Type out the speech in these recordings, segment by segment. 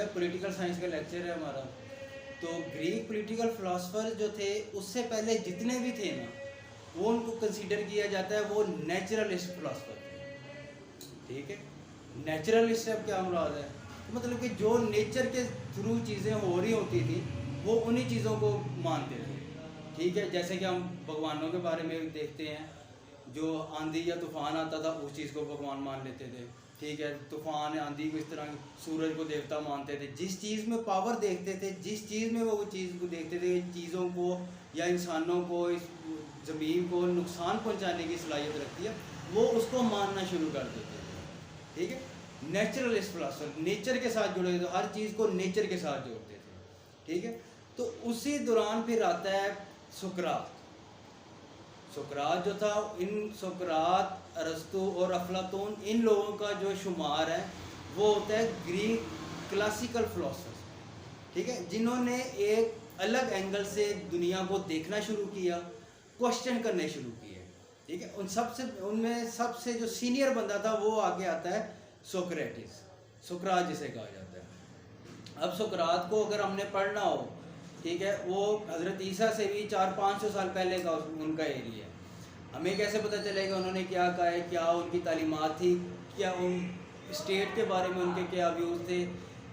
Political science का lecture है हमारा। तो ग्रीक पॉलिटिकल फिलोसफर जो थे उससे पहले जितने भी थे ना, वो उनको कंसीडर किया जाता है वो नेचुरलिस्ट फिलोसफर थे। ठीक है, नेचुरलिस्ट से अब क्या मुराद है? तो मतलब कि जो नेचर के थ्रू चीज़ें हो रही होती थी वो उन्हीं चीज़ों को मानते थे। ठीक है, जैसे कि हम भगवानों के बारे में भी देखते हैं, जो आंधी या तूफान आता था उस चीज़ को भगवान मान लेते थे। ठीक है, तूफान आंधी को इस तरह, सूरज को देवता मानते थे। जिस चीज़ में पावर देखते थे, जिस चीज़ में वो चीज़ को देखते थे, चीज़ों को या इंसानों को, इस ज़मीन को नुकसान पहुंचाने की सलाहियत रखती है, वो उसको मानना शुरू कर देते थे। ठीक है, नेचुरलिस्ट फिलोसफर नेचर के साथ जुड़े थे, हर चीज़ को नेचर के साथ जोड़ते थे। ठीक है, तो उसी दौरान फिर आता है सुकरात। सुकरात जो था, इन सुकरात, अरस्तु और अफलातून, इन लोगों का जो शुमार है वो होता है ग्रीक क्लासिकल फिलोसफर्स। ठीक है, जिन्होंने एक अलग एंगल से दुनिया को देखना शुरू किया, क्वेश्चन करने शुरू किए। ठीक है, उनमें सबसे जो सीनियर बंदा था वो आगे आता है सोक्रेटिस, सुकरात जिसे कहा जाता है। अब सुकरात को अगर हमने पढ़ना हो, ठीक है, वो हज़रत ईसा से भी 400-500 साल पहले का उनका एरिया है। हमें कैसे पता चलेगा उन्होंने क्या कहा है, क्या उनकी तालीमात थी, क्या उन स्टेट के बारे में उनके क्या व्यूज़ थे,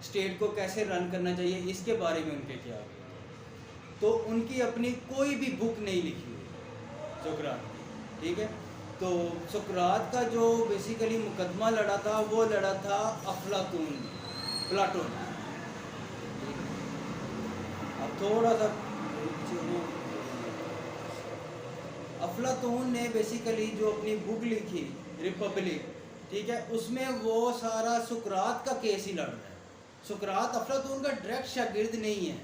स्टेट को कैसे रन करना चाहिए, इसके बारे में उनके क्या व्यूज़ थे। तो उनकी अपनी कोई भी बुक नहीं लिखी हुई सुकरात की। ठीक है, तो सुकरात का जो बेसिकली मुकदमा लड़ा था वो लड़ा था अफलातून, प्लाटोन। अब थोड़ा सा अफलातून ने बेसिकली जो अपनी बुक लिखी रिपब्लिक, ठीक है, उसमें वो सारा सुकरात का केस ही लड़ रहा है। सुकरात अफलातून का डायरेक्ट शागिर्द नहीं है,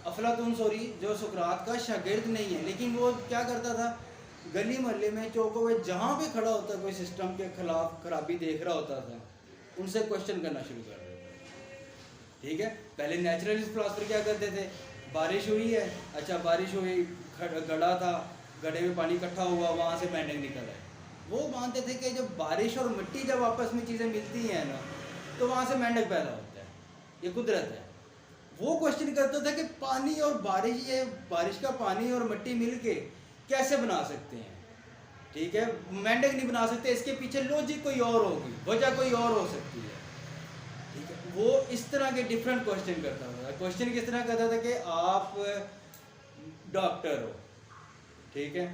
अफलातून जो सुकरात का शागिर्द नहीं है, लेकिन वो क्या करता था, गली मोहल्ले में, चौकों में, जहाँ भी खड़ा होता, कोई सिस्टम के खिलाफ खराबी देख रहा होता था, उनसे क्वेश्चन करना शुरू कर देता। ठीक है, पहले नेचुरलिस्ट फिलोसफर क्या करते थे, बारिश हुई है, अच्छा बारिश हुई, गड़ा था, गड्ढे में पानी इकट्ठा हुआ, वहाँ से मेंढक निकल आए। वो मानते थे कि जब बारिश और मिट्टी जब आपस में चीज़ें मिलती हैं ना, तो वहाँ से मेंढक पैदा होता है, ये कुदरत है। वो क्वेश्चन करता था कि पानी और बारिश, ये बारिश का पानी और मिट्टी मिल के कैसे बना सकते हैं। ठीक है, मेंढक नहीं बना सकते, इसके पीछे लॉजिक कोई और होगी, वजह कोई और हो सकती है। ठीक है, वो इस तरह के डिफरेंट क्वेश्चन करता था। क्वेश्चन किस तरह करता था कि आप डॉक्टर हो, ठीक है,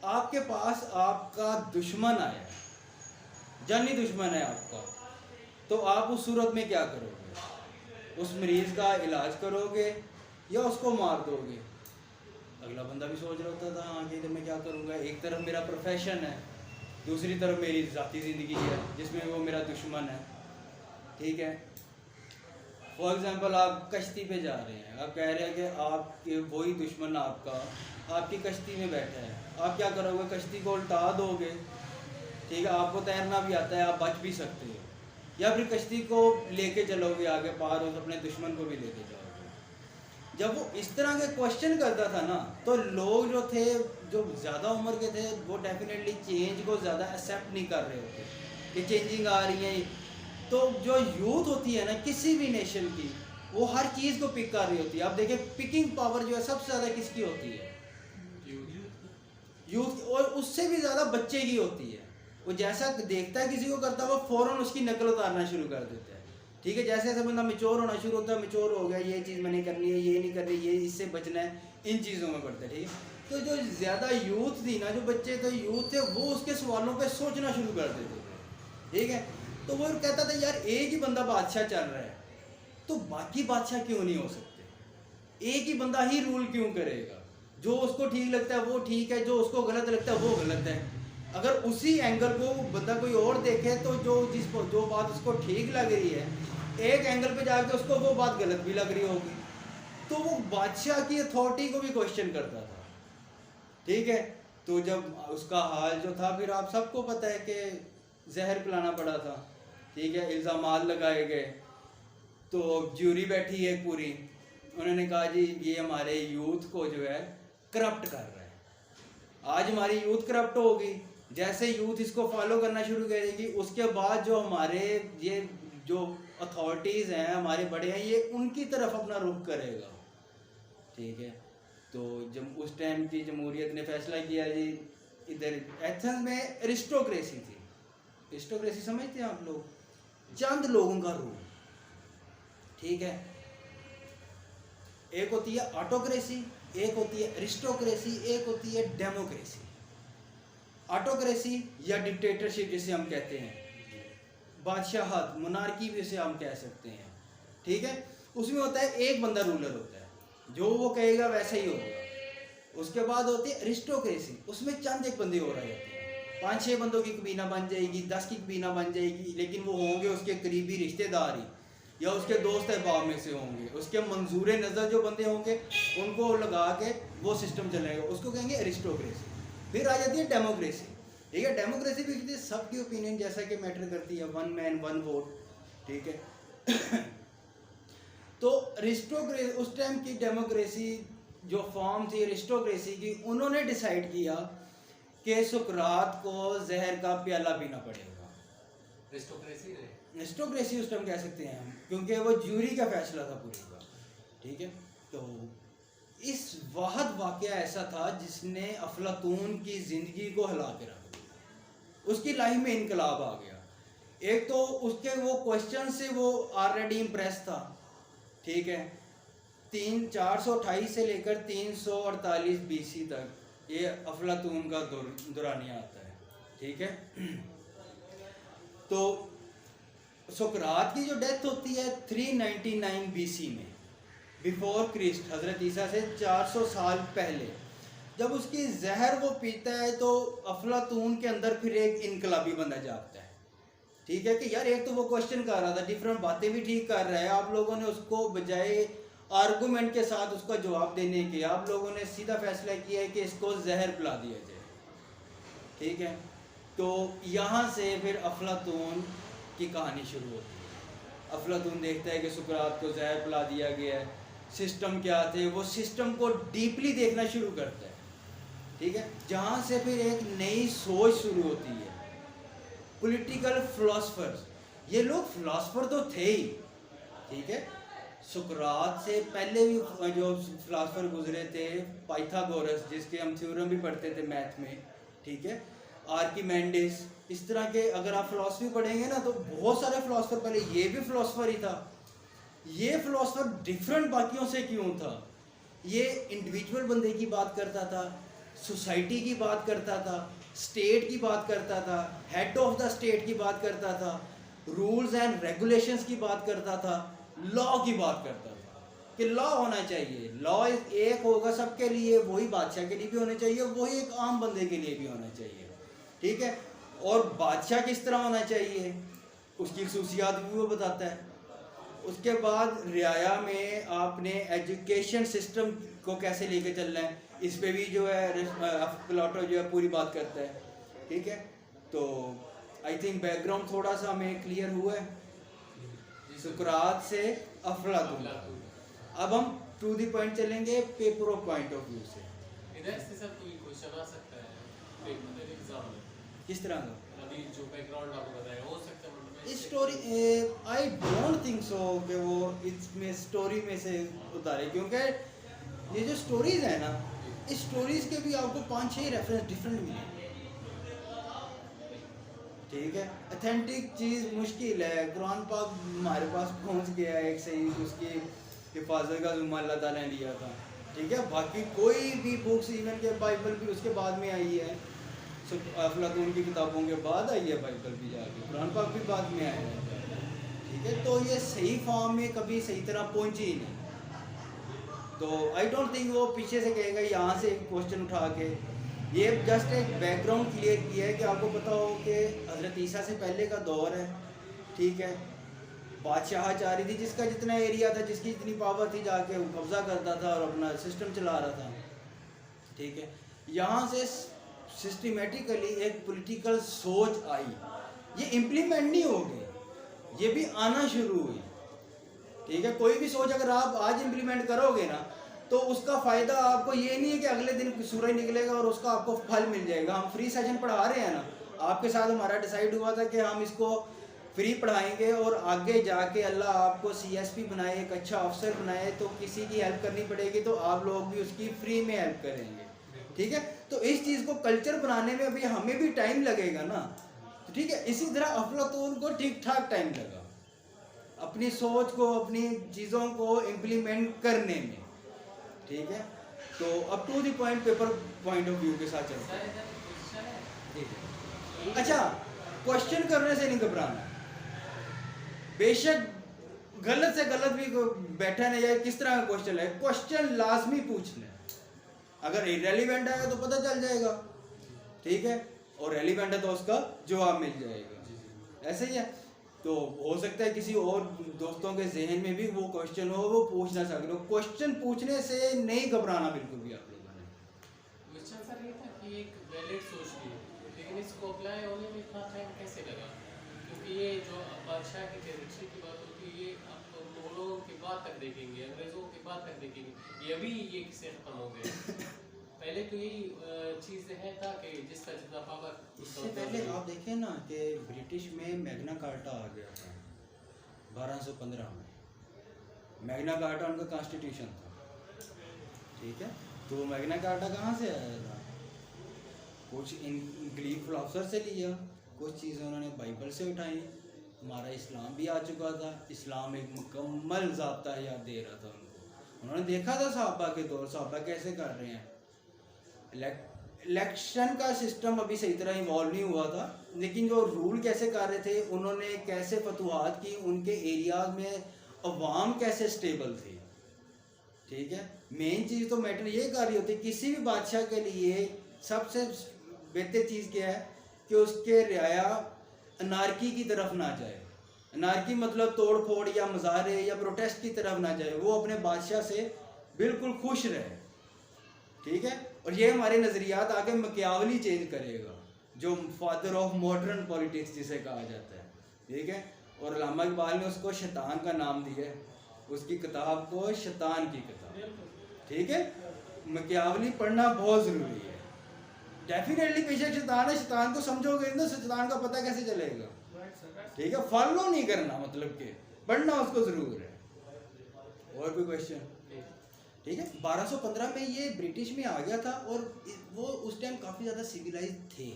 आपके पास आपका दुश्मन आया, जानी दुश्मन है आपका, तो आप उस सूरत में क्या करोगे? उस मरीज का इलाज करोगे या उसको मार दोगे? अगला बंदा भी सोच रहा होता था, हाँ कि मैं क्या करूँगा, एक तरफ मेरा प्रोफेशन है, दूसरी तरफ मेरी ज़ाती ज़िंदगी है जिसमें वो मेरा दुश्मन है। ठीक है, फॉर एग्ज़ाम्पल आप कश्ती पे जा रहे हैं, आप कह रहे हैं कि आपके वही दुश्मन आपका आपकी कश्ती में बैठा है, आप क्या करोगे? कश्ती को उल्टा दोगे। ठीक है, आपको तैरना भी आता है, आप बच भी सकते हो, या फिर कश्ती को लेके चलोगे आगे पार, और अपने दुश्मन को भी लेके जाओगे। जब वो इस तरह के क्वेश्चन करता था ना, तो लोग जो थे, जो ज़्यादा उम्र के थे, वो डेफिनेटली चेंज को ज़्यादा एक्सेप्ट नहीं कर रहे होते कि चेंजिंग आ रही है। तो जो यूथ होती है ना किसी भी नेशन की, वो हर चीज़ को पिक कर रही होती है। आप देखिए, पिकिंग पावर जो है सबसे ज़्यादा किसकी होती है? यूथ, और उससे भी ज़्यादा बच्चे की होती है। वो जैसा देखता है किसी को करता है, वो फ़ौरन उसकी नकल उतारना शुरू कर देता है। ठीक है, जैसे जैसे बंदा मेच्योर होना शुरू होता है, मेच्योर हो गया, ये चीज़ मैंने करनी है, ये नहीं करनी, ये इससे बचना है, इन चीज़ों में पड़ता है। ठीक है, तो जो ज़्यादा यूथ थी ना, जो बच्चे थे, यूथ थे, वो उसके सवालों पर सोचना शुरू कर देते थे। ठीक है, तो वो कहता था यार एक ही बंदा बादशाह चल रहा है, तो बाकी बादशाह क्यों नहीं हो सकते? एक ही बंदा ही रूल क्यों करेगा? जो उसको ठीक लगता है वो ठीक है, जो उसको गलत लगता है वो गलत है। अगर उसी एंगल को बंदा कोई और देखे, तो जो बात उसको ठीक लग रही है, एक एंगल पे जाके उसको वो बात गलत भी लग रही होगी। तो वो बादशाह की अथॉरिटी को भी क्वेश्चन करता था। ठीक है, तो जब उसका हाल जो था, फिर आप सबको पता है कि जहर पिलाना पड़ा था। ठीक है, इल्ज़ामात लगाए गए, तो ज्यूरी बैठी है पूरी, उन्होंने कहा जी ये हमारे यूथ को जो है करप्ट कर रहा है। आज हमारी यूथ करप्ट होगी, जैसे यूथ इसको फॉलो करना शुरू करेगी, उसके बाद जो हमारे ये जो अथॉरिटीज़ हैं, हमारे बड़े हैं, ये उनकी तरफ अपना रुख करेगा। ठीक है, तो जब उस टाइम की जमहूरियत ने फैसला किया जी, इधर एथेंस में एरिस्टोक्रेसी थी। एरिस्टोक्रेसी समझते हैं आप लोग? चंद लोगों का रूल। ठीक है, एक होती है ऑटोक्रेसी, एक होती है एरिस्टोक्रेसी, एक होती है डेमोक्रेसी। ऑटोक्रेसी या डिक्टेटरशिप जिसे हम कहते हैं, बादशाहत, मोनार्की भी उसे हम कह सकते हैं। ठीक है, उसमें होता है एक बंदा रूलर होता है, जो वो कहेगा वैसा ही होगा। उसके बाद होती है एरिस्टोक्रेसी, उसमें चंद एक बंदे और आ जाते हैं, 5-6 बंदों की कबीना बन जाएगी, 10 की कबीना बन जाएगी, लेकिन वो होंगे उसके करीबी रिश्तेदार ही, या उसके दोस्त अहबाब में से होंगे, उसके मंजूर नज़र जो बंदे होंगे उनको लगा के वो सिस्टम चलेगा, उसको कहेंगे एरिस्टोक्रेसी। फिर आ जाती है डेमोक्रेसी। ठीक है, डेमोक्रेसी भी सबकी ओपिनियन जैसा कि मैटर करती है, 1 मैन 1 वोट। ठीक है तो एरिस्टोक्रेसी, उस टाइम की डेमोक्रेसी जो फॉर्म थी एरिस्टोक्रेसी की, उन्होंने डिसाइड किया कि सुकरात को जहर का प्याला पीना पड़ेगा। एरिस्टोक्रेसी उस टाइम कह सकते हैं हम, क्योंकि वो ज्यूरी का फैसला था पूरी का। ठीक है, तो इस वाहद वाक़या ऐसा था जिसने अफलातून की ज़िंदगी को हिला के रख दिया, उसकी लाइफ में इनकलाब आ गया। एक तो उसके वो क्वेश्चन से वो ऑलरेडी इम्प्रेस था। ठीक है, 428 से लेकर 348 BC तक ये अफलातून का दौरानिया आता है। ठीक है, तो सुकरात की जो डेथ होती है 399 BC में, बिफोर क्रिस्ट, हज़रत ईसा से 400 साल पहले। जब उसकी जहर वो पीता है तो अफलातून के अंदर फिर एक इनकलाबी बंदा जागता है। ठीक है, कि यार एक तो वो क्वेश्चन कर रहा था, डिफरेंट बातें भी ठीक कर रहा है, आप लोगों ने उसको बजाय आर्गूमेंट के साथ उसका जवाब देने के, आप लोगों ने सीधा फैसला किया है कि इसको जहर पिला दिया जाए। ठीक है, तो यहाँ से फिर अफलातून की कहानी शुरू होती है। अफलातून देखता है कि सुकरात को जहर पिला दिया गया है, सिस्टम क्या थे, वो सिस्टम को डीपली देखना शुरू करता है। ठीक है, जहाँ से फिर एक नई सोच शुरू होती है। पॉलिटिकल फिलोसफर्स, ये लोग फिलोसफर तो थे ही। ठीक है, सुकरात से पहले भी जो फिलोसफर गुजरे थे, पाइथागोरस जिसके हम थ्योरम भी पढ़ते थे मैथ में। ठीक है, आर्किमेंडिस, इस तरह के अगर आप फिलोसफी पढ़ेंगे ना तो बहुत सारे फिलोसफर, पहले ये भी फिलोसफर ही था। ये फिलोसफर डिफरेंट बाकियों से क्यों था? ये इंडिविजुअल बंदे की बात करता था, सोसाइटी की बात करता था, स्टेट की बात करता था, हेड ऑफ द स्टेट की बात करता था, रूल्स एंड रेगुलेशंस की बात करता था, लॉ की बात करता था कि लॉ होना चाहिए, लॉ एक होगा सबके लिए, वही बादशाह के लिए भी होना चाहिए, वही एक आम बंदे के लिए भी होना चाहिए। ठीक है, और बादशाह किस तरह होना चाहिए उसकी खसूसियात भी वो बताता है। उसके बाद रियाया में आपने एजुकेशन सिस्टम को कैसे लेके चलना है, इस पे भी जो है प्लाटो जो है पूरी बात करता है। ठीक है, तो आई थिंक बैकग्राउंड थोड़ा सा हमें क्लियर हुआ है सुकरात से अफलातून। अब हम टू द पॉइंट चलेंगे, paper of point of view से। इधर से सब कोई क्वेश्चन आ सकता है एग्जाम में, किस तरह का? अभी जो बैकग्राउंड आपको बताया हो सकता है story, I don't think so कि वो इसमें स्टोरी में से उतारे, क्योंकि ये जो स्टोरीज है ना, इस स्टोरीज के भी आपको 5-6 रेफरेंस डिफरेंट मिले। ठीक है, ऑथेंटिक चीज़ मुश्किल है। कुरान पाक हमारे पास पहुंच गया है, एक सही उसकी हिफाजत का ज़िम्मा अल्लाह ताला ने लिया था। ठीक है, बाकी कोई भी बुक्स, इवन के बाइबल भी उसके बाद में आई है, अफलातून की किताबों के बाद आई है बाइबल भी, जाके कुरान पाक भी बाद में आया है। ठीक है, तो ये सही फॉर्म में कभी सही तरह पहुंची ही नहीं। तो आई डोंट थिंक वो पीछे से कहेगा यहाँ से एक क्वेश्चन उठा के, ये जस्ट एक बैकग्राउंड क्लियर किया है कि आपको पता हो कि हज़रत ईसा से पहले का दौर है। ठीक है, बादशाह चाह रही थी, जिसका जितना एरिया था, जिसकी जितनी पावर थी, जाके वो कब्जा करता था और अपना सिस्टम चला रहा था। ठीक है, यहाँ से सिस्टमेटिकली एक पॉलिटिकल सोच आई, ये इम्प्लीमेंट नहीं होगी, ये भी आना शुरू हुई। ठीक है, कोई भी सोच अगर आप आज इम्प्लीमेंट करोगे ना तो उसका फ़ायदा आपको ये नहीं है कि अगले दिन सूरज निकलेगा और उसका आपको फल मिल जाएगा। हम फ्री सेशन पढ़ा रहे हैं ना, आपके साथ हमारा डिसाइड हुआ था कि हम इसको फ्री पढ़ाएंगे और आगे जाके अल्लाह आपको CSP बनाए, एक अच्छा अफसर बनाए, तो किसी की हेल्प करनी पड़ेगी तो आप लोग भी उसकी फ्री में हेल्प करेंगे। ठीक है, तो इस चीज़ को कल्चर बनाने में अभी हमें भी टाइम लगेगा ना। तो ठीक है, इसी तरह अफलातून को ठीक ठाक टाइम लगा अपनी सोच को, अपनी चीज़ों को इम्प्लीमेंट करने में। ठीक है, तो अब to the point, paper point of view के साथ चलते सर हैं। इधर क्वेश्चन है। ठीक है, अच्छा, क्वेश्चन करने से नहीं घबराना। बेशक गलत से गलत भी बैठा नहीं जाए, किस तरह का क्वेश्चन है, क्वेश्चन लाजमी पूछना है। अगर इरेलीवेंट आएगा तो पता चल जाएगा, ठीक है, और रेलिवेंट है तो उसका जवाब मिल जाएगा। ऐसे ही है, तो हो सकता है किसी और दोस्तों के जहन में भी वो क्वेश्चन हो, वो पूछना चाहते हो। क्वेश्चन पूछने से नहीं घबराना बिल्कुल भी आप लोगों ने। क्वेश्चन सर ये था कि एक वैलिड सोच थी, लेकिन इसको अप्लाई होने में इतना टाइम कैसे लगा? क्योंकि ये जो बादशाह की टेरिटरी की बात होती है, ये आप मुगलों के बाद तक देखेंगे, अंग्रेजों के बाद तक देखेंगे, ये अभी ये किससे खत्म हो गए। पहले तो यही चीज़ है था कि जिसका जितना पावर। इससे पहले आप देखें ना कि ब्रिटिश में मैग्ना कार्टा आ गया था 1215 में। मैग्ना कार्टा उनका कॉन्स्टिट्यूशन था। ठीक है, तो मैग्ना कार्टा कहाँ से आया था? कुछ इंग्लिश फिलोसफर से लिया, कुछ चीज़ें उन्होंने बाइबल से उठाई। हमारा इस्लाम भी आ चुका था, इस्लाम एक मुकम्मल ज़ाब्ता याद दे रहा था उनको। उन्होंने देखा था सहाबा के दौर, सहाबा कैसे कर रहे हैं। इलेक्शन का सिस्टम अभी सही तरह इवॉल्व नहीं हुआ था, लेकिन जो रूल कैसे कर रहे थे, उन्होंने कैसे फतुहात की, उनके एरिया में अवाम कैसे स्टेबल थी। ठीक है, मेन चीज़ तो मैटर ये कर रही होती, किसी भी बादशाह के लिए सबसे बेहतर चीज़ क्या है कि उसके रियाया अनारकी की तरफ ना जाए। अनारकी मतलब तोड़ फोड़ या मुजाहरे या प्रोटेस्ट की तरफ ना जाए, वो अपने बादशाह से बिल्कुल खुश रहे। ठीक है, और ये हमारे नज़रियात आगे मकियावली चेंज करेगा, जो फादर ऑफ मॉडर्न पॉलिटिक्स जिसे कहा जाता है। ठीक है, और अल्लामा इकबाल ने उसको शैतान का नाम दिया है, उसकी किताब को शैतान की किताब। ठीक है, मकियावली पढ़ना बहुत ज़रूरी है। डेफिनेटली बेशक शैतान है, शैतान को समझोगे ना, शैतान का पता कैसे चलेगा। ठीक है, फॉलो नहीं करना, मतलब कि पढ़ना उसको ज़रूर है। और कोई क्वेश्चन? ठीक है, 1215 में ये ब्रिटिश में आ गया था, और वो उस टाइम काफ़ी ज़्यादा सिविलाइज थे।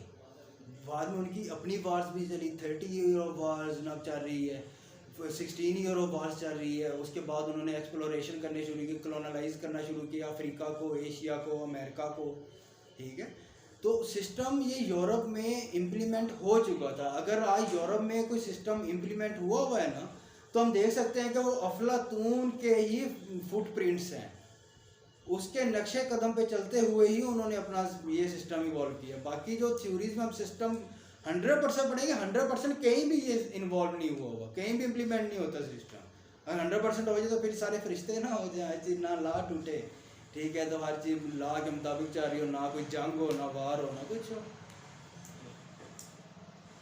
बाद में उनकी अपनी वार्स भी चली, 30 ईयर ऑफ वार्स अब चल रही है, 16 ईयर ऑफ वार्स चल रही है। उसके बाद उन्होंने एक्सप्लोरेशन करने शुरू की, कॉलोनलाइज करना शुरू किया अफ्रीका को, एशिया को, अमेरिका को। ठीक है, तो सिस्टम ये यूरोप में इम्प्लीमेंट हो चुका था। अगर आज यूरोप में कोई सिस्टम इम्प्लीमेंट हुआ है ना, तो हम देख सकते हैं कि वो अफलातून के ही फुटप्रिंट्स हैं, उसके नक्शे कदम पे चलते हुए ही उन्होंने अपना ये सिस्टम इवॉल्व किया। बाकी जो थ्योरीज में हम सिस्टम 100% पढ़ेंगे, 100% कहीं भी ये इन्वॉल्व नहीं हुआ होगा, कहीं भी इम्प्लीमेंट नहीं होता सिस्टम। अगर 100% हो जाए तो फिर सारे फरिश्ते ना हो जाए, हर चीज़ ना ला टूटे। ठीक है, तो हर चीज़ ला के मुताबिक चल रही हो, ना कोई जंग हो, ना वार हो, ना कुछ हो।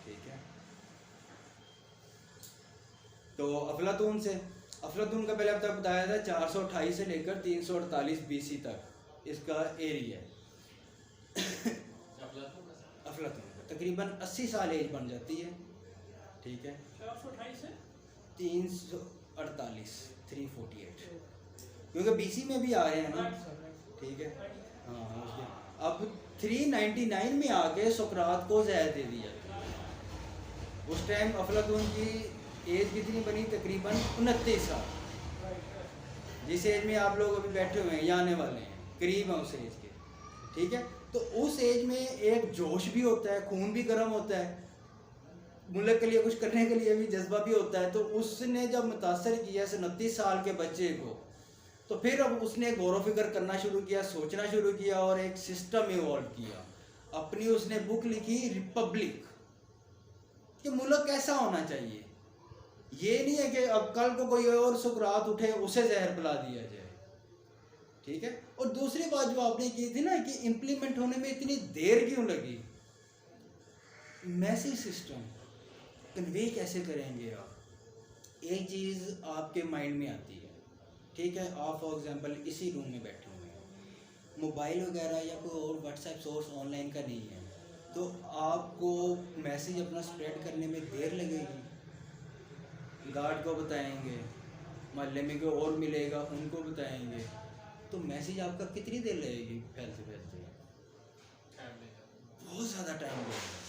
ठीक है, तो अफलातून से, अफलातून का पहले अब तक बताया था 428 से लेकर 348 BC तक इसका एरिया है। अफलातून का तकरीबन 80 साल एज बन जाती है। ठीक है, 428 से 348, 348, क्योंकि BC में भी आ रहे हैं ना। ठीक है, हाँ, उसके अब 399 में आके सुकरात को जहर दे दिया था। उस टाइम अफलातून की एज कितनी बनी? तकरीबन 29 साल। जिस एज में आप लोग अभी बैठे हुए हैं या आने वाले हैं, करीब हैं उस एज के। ठीक है, तो उस एज में एक जोश भी होता है, खून भी गर्म होता है, मुल्क के लिए कुछ करने के लिए भी जज्बा भी होता है। तो उसने जब मुतासर किया 29 साल के बच्चे को, तो फिर अब उसने गौर फिक्र करना शुरू किया, सोचना शुरू किया, और एक सिस्टम इवॉल्व किया। अपनी उसने बुक लिखी रिपब्लिक, कि मुल्क कैसा होना चाहिए। ये नहीं है कि अब कल को कोई और सुकरात उठे उसे जहर पिला दिया जाए। ठीक है, और दूसरी बात जो आपने की थी ना कि इम्प्लीमेंट होने में इतनी देर क्यों लगी, मैसेज सिस्टम कन्वे कैसे करेंगे आप? एक चीज़ आपके माइंड में आती है। ठीक है, आप फॉर एग्जांपल इसी रूम में बैठे हुए हैं, मोबाइल वगैरह या कोई और व्हाट्सएप सोर्स ऑनलाइन का नहीं है, तो आपको मैसेज अपना स्प्रेड करने में देर लगेगी। गार्ड को बताएंगे, मोहल्ले में कोई और मिलेगा उनको बताएंगे, तो मैसेज आपका कितनी देर लगेगी फैलते फैलते? बहुत ज़्यादा टाइम लगेगा।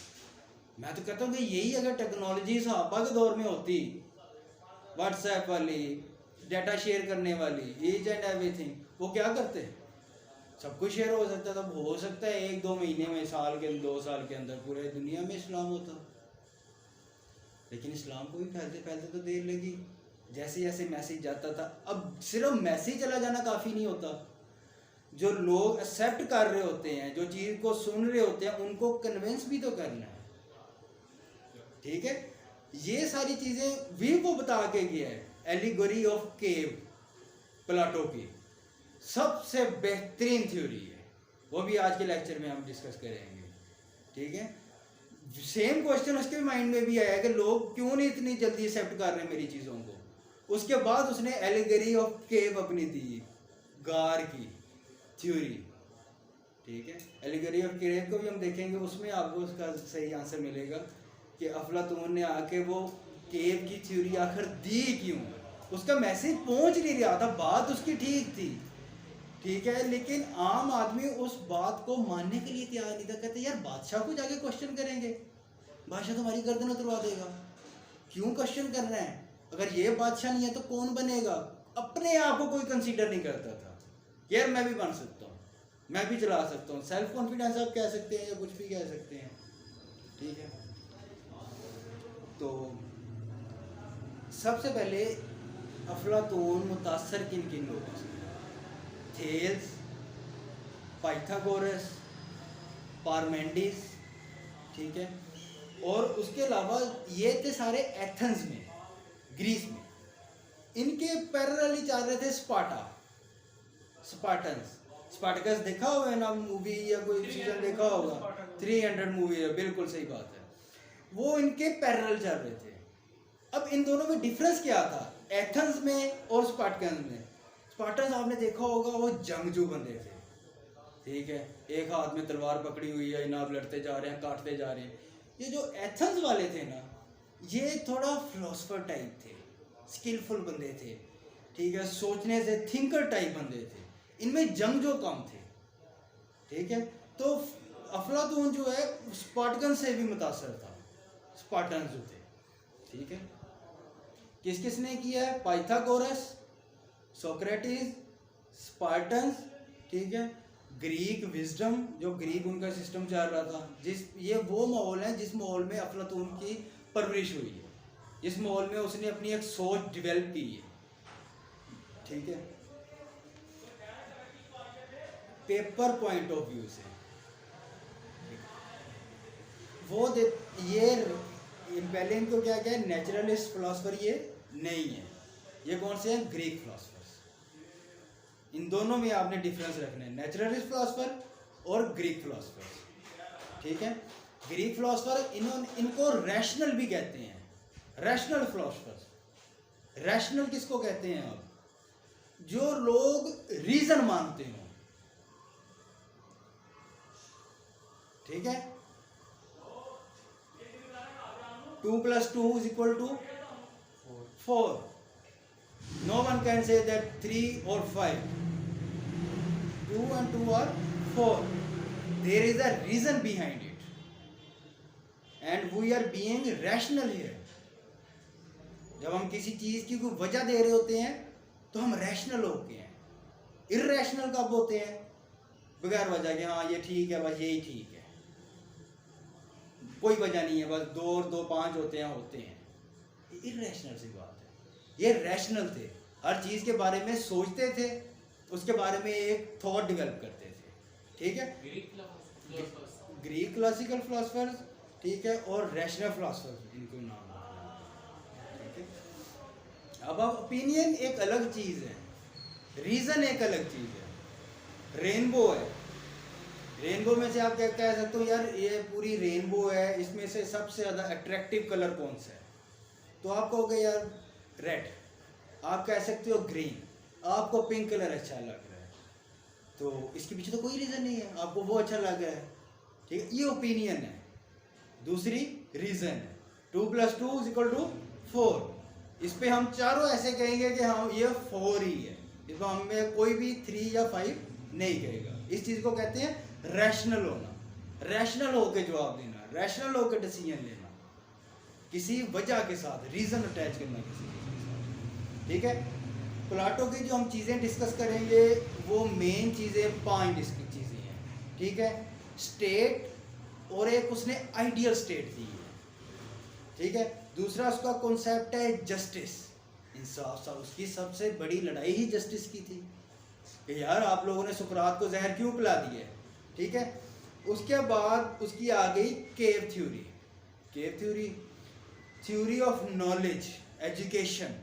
मैं तो कहता हूँ कि यही अगर टेक्नोलॉजी सहाबा के दौर में होती, व्हाट्सएप वाली, डाटा शेयर करने वाली, ईच एंड एवरीथिंग, वो क्या करते? सब कुछ शेयर हो सकता था। हो सकता है 1-2 महीने में, साल के 2 साल के अंदर पूरे दुनिया में इस्लाम होता। लेकिन इस्लाम को भी फैलते फैलते तो देर लगी। जैसे जैसे मैसेज जाता था, अब सिर्फ मैसेज चला जाना काफ़ी नहीं होता, जो लोग एक्सेप्ट कर रहे होते हैं, जो चीज़ को सुन रहे होते हैं, उनको कन्विंस भी तो करना है। ठीक है, ये सारी चीज़ें भी वो बता के गया है। एलिगोरी ऑफ केव प्लाटो की सबसे बेहतरीन थ्योरी है, वो भी आज के लेक्चर में हम डिस्कस करेंगे। ठीक है, सेम क्वेश्चन उसके माइंड में भी आया कि लोग क्यों नहीं इतनी जल्दी एक्सेप्ट कर रहे हैं मेरी चीज़ों को। उसके बाद उसने एलिगोरी ऑफ केव अपनी दी, गार की थ्योरी। ठीक है, एलिगोरी ऑफ केव को भी हम देखेंगे, उसमें आपको उसका सही आंसर मिलेगा कि अफलातून ने आके वो केव की थ्योरी आखिर दी क्यों। उसका मैसेज पहुंच नहीं रहा था, बात उसकी ठीक थी, ठीक है, लेकिन आम आदमी उस बात को मानने के लिए तैयार नहीं था। कहते यार बादशाह को जाके क्वेश्चन करेंगे, बादशाह तुम्हारी गर्दन उतरवा देगा, क्यों क्वेश्चन कर रहे हैं? अगर ये बादशाह नहीं है तो कौन बनेगा? अपने आप को कोई कंसीडर नहीं करता था, यार मैं भी बन सकता हूँ, मैं भी चला सकता हूँ। सेल्फ कॉन्फिडेंस आप कह सकते हैं या कुछ भी कह सकते हैं। ठीक है, तो सबसे पहले अफलातून मुतासर किन किन लोगों से? थेल्स, पाइथागोरस, पारमेंडिस, ठीक है, और उसके अलावा ये थे सारे एथेंस में, ग्रीस में। इनके पैरेलल ही चल रहे थे स्पार्टकस देखा होगा ना मूवी, या कोई सीजन देखा होगा? 300 मूवी है, बिल्कुल सही बात है। वो इनके पैरेलल चल रहे थे। अब इन दोनों में डिफरेंस क्या था, एथेंस में और स्पार्टकस में? स्पार्टन्स आपने देखा होगा वो जंगजू बंदे थे, ठीक है, एक हाथ में तलवार पकड़ी हुई है, इनाब लड़ते जा रहे हैं, काटते जा रहे हैं। ये जो एथेंस वाले थे ना, ये थोड़ा फिलोसफर टाइप थे, स्किलफुल बंदे थे, ठीक है, सोचने से थिंकर टाइप बंदे थे, इनमें जंगजू कम थे। ठीक है, तो अफलातून जो है स्पार्टन से भी मुतासर था, स्पार्टन जो थे। ठीक है, किस किसने किया है? पाइथागोरस, सोक्रेटिस, स्पार्टन्स, ठीक है, ग्रीक विजडम, जो ग्रीक उनका सिस्टम चल रहा था, ये वो माहौल है जिस माहौल में अफलातून की परवरिश हुई है, जिस माहौल में उसने अपनी एक सोच डेवलप की है। ठीक है, पेपर पॉइंट ऑफ व्यू से वो ये पहले इनको क्या क्या है, नेचुरलिस्ट फिलोसफर ये नहीं है, ये कौन से हैं? Greek philosophers. इन दोनों में आपने डिफरेंस रखना है, नेचुरलिस्ट फिलोसफर और ग्रीक फिलोसफर। ठीक है, ग्रीक फिलोसफर इनको रैशनल भी कहते हैं, रैशनल फिलोसफर। रैशनल किसको कहते हैं आप? जो लोग रीजन मानते हो। ठीक है, 2 + 2 = 4. No one can say that 3 or 5. 2 and 2 are 4. There is a reason behind it, and we are being rational here. जब हम किसी चीज की कोई वजह दे रहे होते हैं तो हम रैशनल होते हैं। इर्रेशनल कब होते हैं? बगैर वजह के, हाँ ये ठीक है, बस यही ठीक है, कोई वजह नहीं है, बस 2 और 2 5 होते हैं। इर्रेशनल सी बात है। ये रैशनल थे, हर चीज़ के बारे में सोचते थे, उसके बारे में एक थॉट डेवलप करते थे। ठीक है, ग्रीक क्लासिकल फिलोसफर्स, ठीक है, और रैशनल फिलोसफर्स इनको नाम। ठीक है, अब ओपिनियन एक अलग चीज़ है, रीज़न एक अलग चीज़ है। रेनबो है, रेनबो में से आप क्या कह सकते हो, यार ये पूरी रेनबो है, इसमें से सबसे ज़्यादा अट्रैक्टिव कलर कौन सा है? तो आप कहोगे यार रेड, आप कह सकते हो ग्रीन, आपको पिंक कलर अच्छा लग रहा है, तो इसके पीछे तो कोई रीज़न नहीं है, आपको वो अच्छा लग रहा है। ठीक है, ये ओपिनियन है। दूसरी रीज़न है 2 + 2 = 4, इस पे हम चारों ऐसे कहेंगे कि हम ये 4 ही है, इसमें हमें कोई भी 3 या 5 नहीं कहेगा। इस चीज़ को कहते हैं रैशनल होना, रैशनल होकर जवाब देना, रैशनल होकर डिसीजन लेना, किसी वजह के साथ रीज़न अटैच करना किसी चीज़ के साथ। ठीक है, प्लाटो की जो हम चीज़ें डिस्कस करेंगे वो मेन चीज़ें 5 चीज़ें हैं। ठीक है, स्टेट, और एक उसने आइडियल स्टेट दी है। ठीक है, दूसरा उसका कॉन्सेप्ट है जस्टिस, इंसाफ सा। उसकी सबसे बड़ी लड़ाई ही जस्टिस की थी कि यार आप लोगों ने सुकरात को जहर क्यों पिला दिया है। ठीक है, उसके बाद उसकी आ गई cave theory, cave theory, theory of knowledge, education,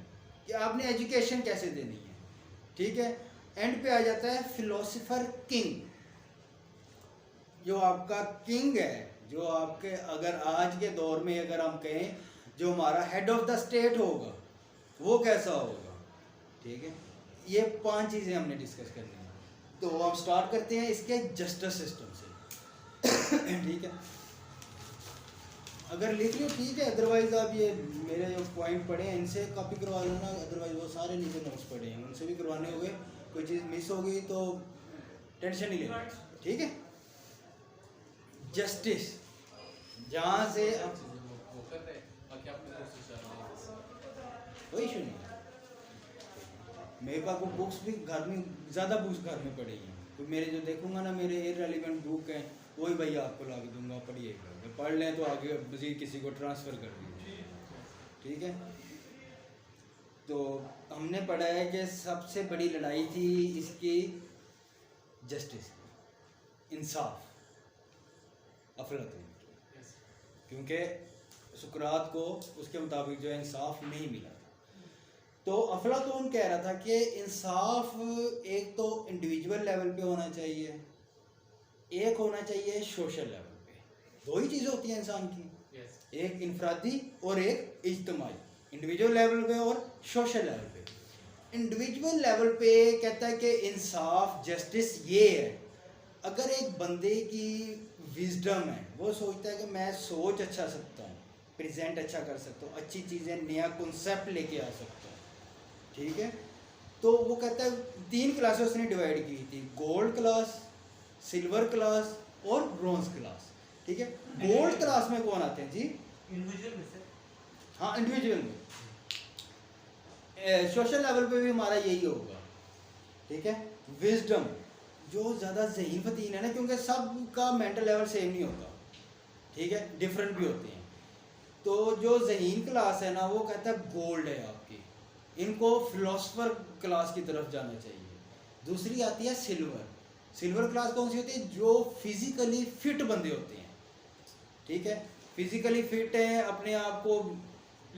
कि आपने एजुकेशन कैसे देनी है। ठीक है, एंड पे आ जाता है फिलोसोफर किंग, जो आपका किंग है, जो आपके अगर आज के दौर में अगर हम कहें जो हमारा हेड ऑफ द स्टेट होगा वो कैसा होगा। ठीक है, ये 5 चीज़ें हमने डिस्कस करनी है। तो हम स्टार्ट करते हैं इसके जस्टिस सिस्टम से। ठीक है, अगर लिख लो ठीक है, अदरवाइज आप ये मेरे जो पॉइंट पढ़े हैं इनसे कॉपी करवा लेना, अदरवाइज वो सारे नीचे नोट्स पढ़े हैं उनसे भी करवाने होंगे, कोई चीज़ मिस हो गई तो टेंशन नहीं लेना। ठीक है, जस्टिस, जहाँ से वो कर रहे हैं, बाकी आपको कोशिश कर रहे हैं। कोई इशू नहीं। मेरे पास वो बुक्स भी घर में, ज़्यादा बुक्स घर में पड़ी हैं, तो मेरे जो देखूंगा ना मेरे इररिलेवेंट बुक हैं वही भाई आपको ला के दूंगा, पढ़िएगा, पढ़ लें तो आगे मज़ीद किसी को ट्रांसफ़र कर दीजिए। ठीक है, तो हमने पढ़ा है कि सबसे बड़ी लड़ाई थी इसकी जस्टिस, इंसाफ, अफलातून, क्योंकि सुकरात को उसके मुताबिक जो है इंसाफ नहीं मिला था। तो अफलातून कह रहा था कि इंसाफ एक तो इंडिविजुअल लेवल पे होना चाहिए, एक होना चाहिए सोशल लेवल पे। 2 ही चीज़ें होती हैं इंसान की, एक इनफरादी और एक इज्तिमाई, इंडिविजुअल लेवल पे और सोशल लेवल पे। इंडिविजुअल लेवल पे कहता है कि इंसाफ, जस्टिस ये है, अगर एक बंदे की विजडम है, वो सोचता है कि मैं सोच अच्छा सकता हूँ, प्रेजेंट अच्छा कर सकता हूँ, अच्छी चीज़ें, नया कॉन्सेप्ट लेके आ सकता हूँ। ठीक है, तो वो कहता है 3 क्लासेस उसने डिवाइड की थी, गोल्ड क्लास, सिल्वर क्लास और ब्रॉन्ज क्लास। ठीक है, गोल्ड क्लास में कौन आते हैं जी? इंडिविजुअल में से। हाँ, इंडिविजुअल में। सोशल लेवल पे भी हमारा यही होगा। ठीक है, विजडम, जो ज़्यादा ज़हीन फतीन है ना, क्योंकि सब का मेंटल लेवल सेम नहीं होता। ठीक है, डिफरेंट भी होते हैं। तो जो ज़हीन क्लास है ना, वो कहता है गोल्ड है आपकी, इनको फिलोसफर क्लास की तरफ जाना चाहिए। दूसरी आती है सिल्वर, सिल्वर क्लास कौन सी होती है? जो फिजिकली फिट बंदे होते हैं। ठीक है, फिजिकली फिट है, अपने आप को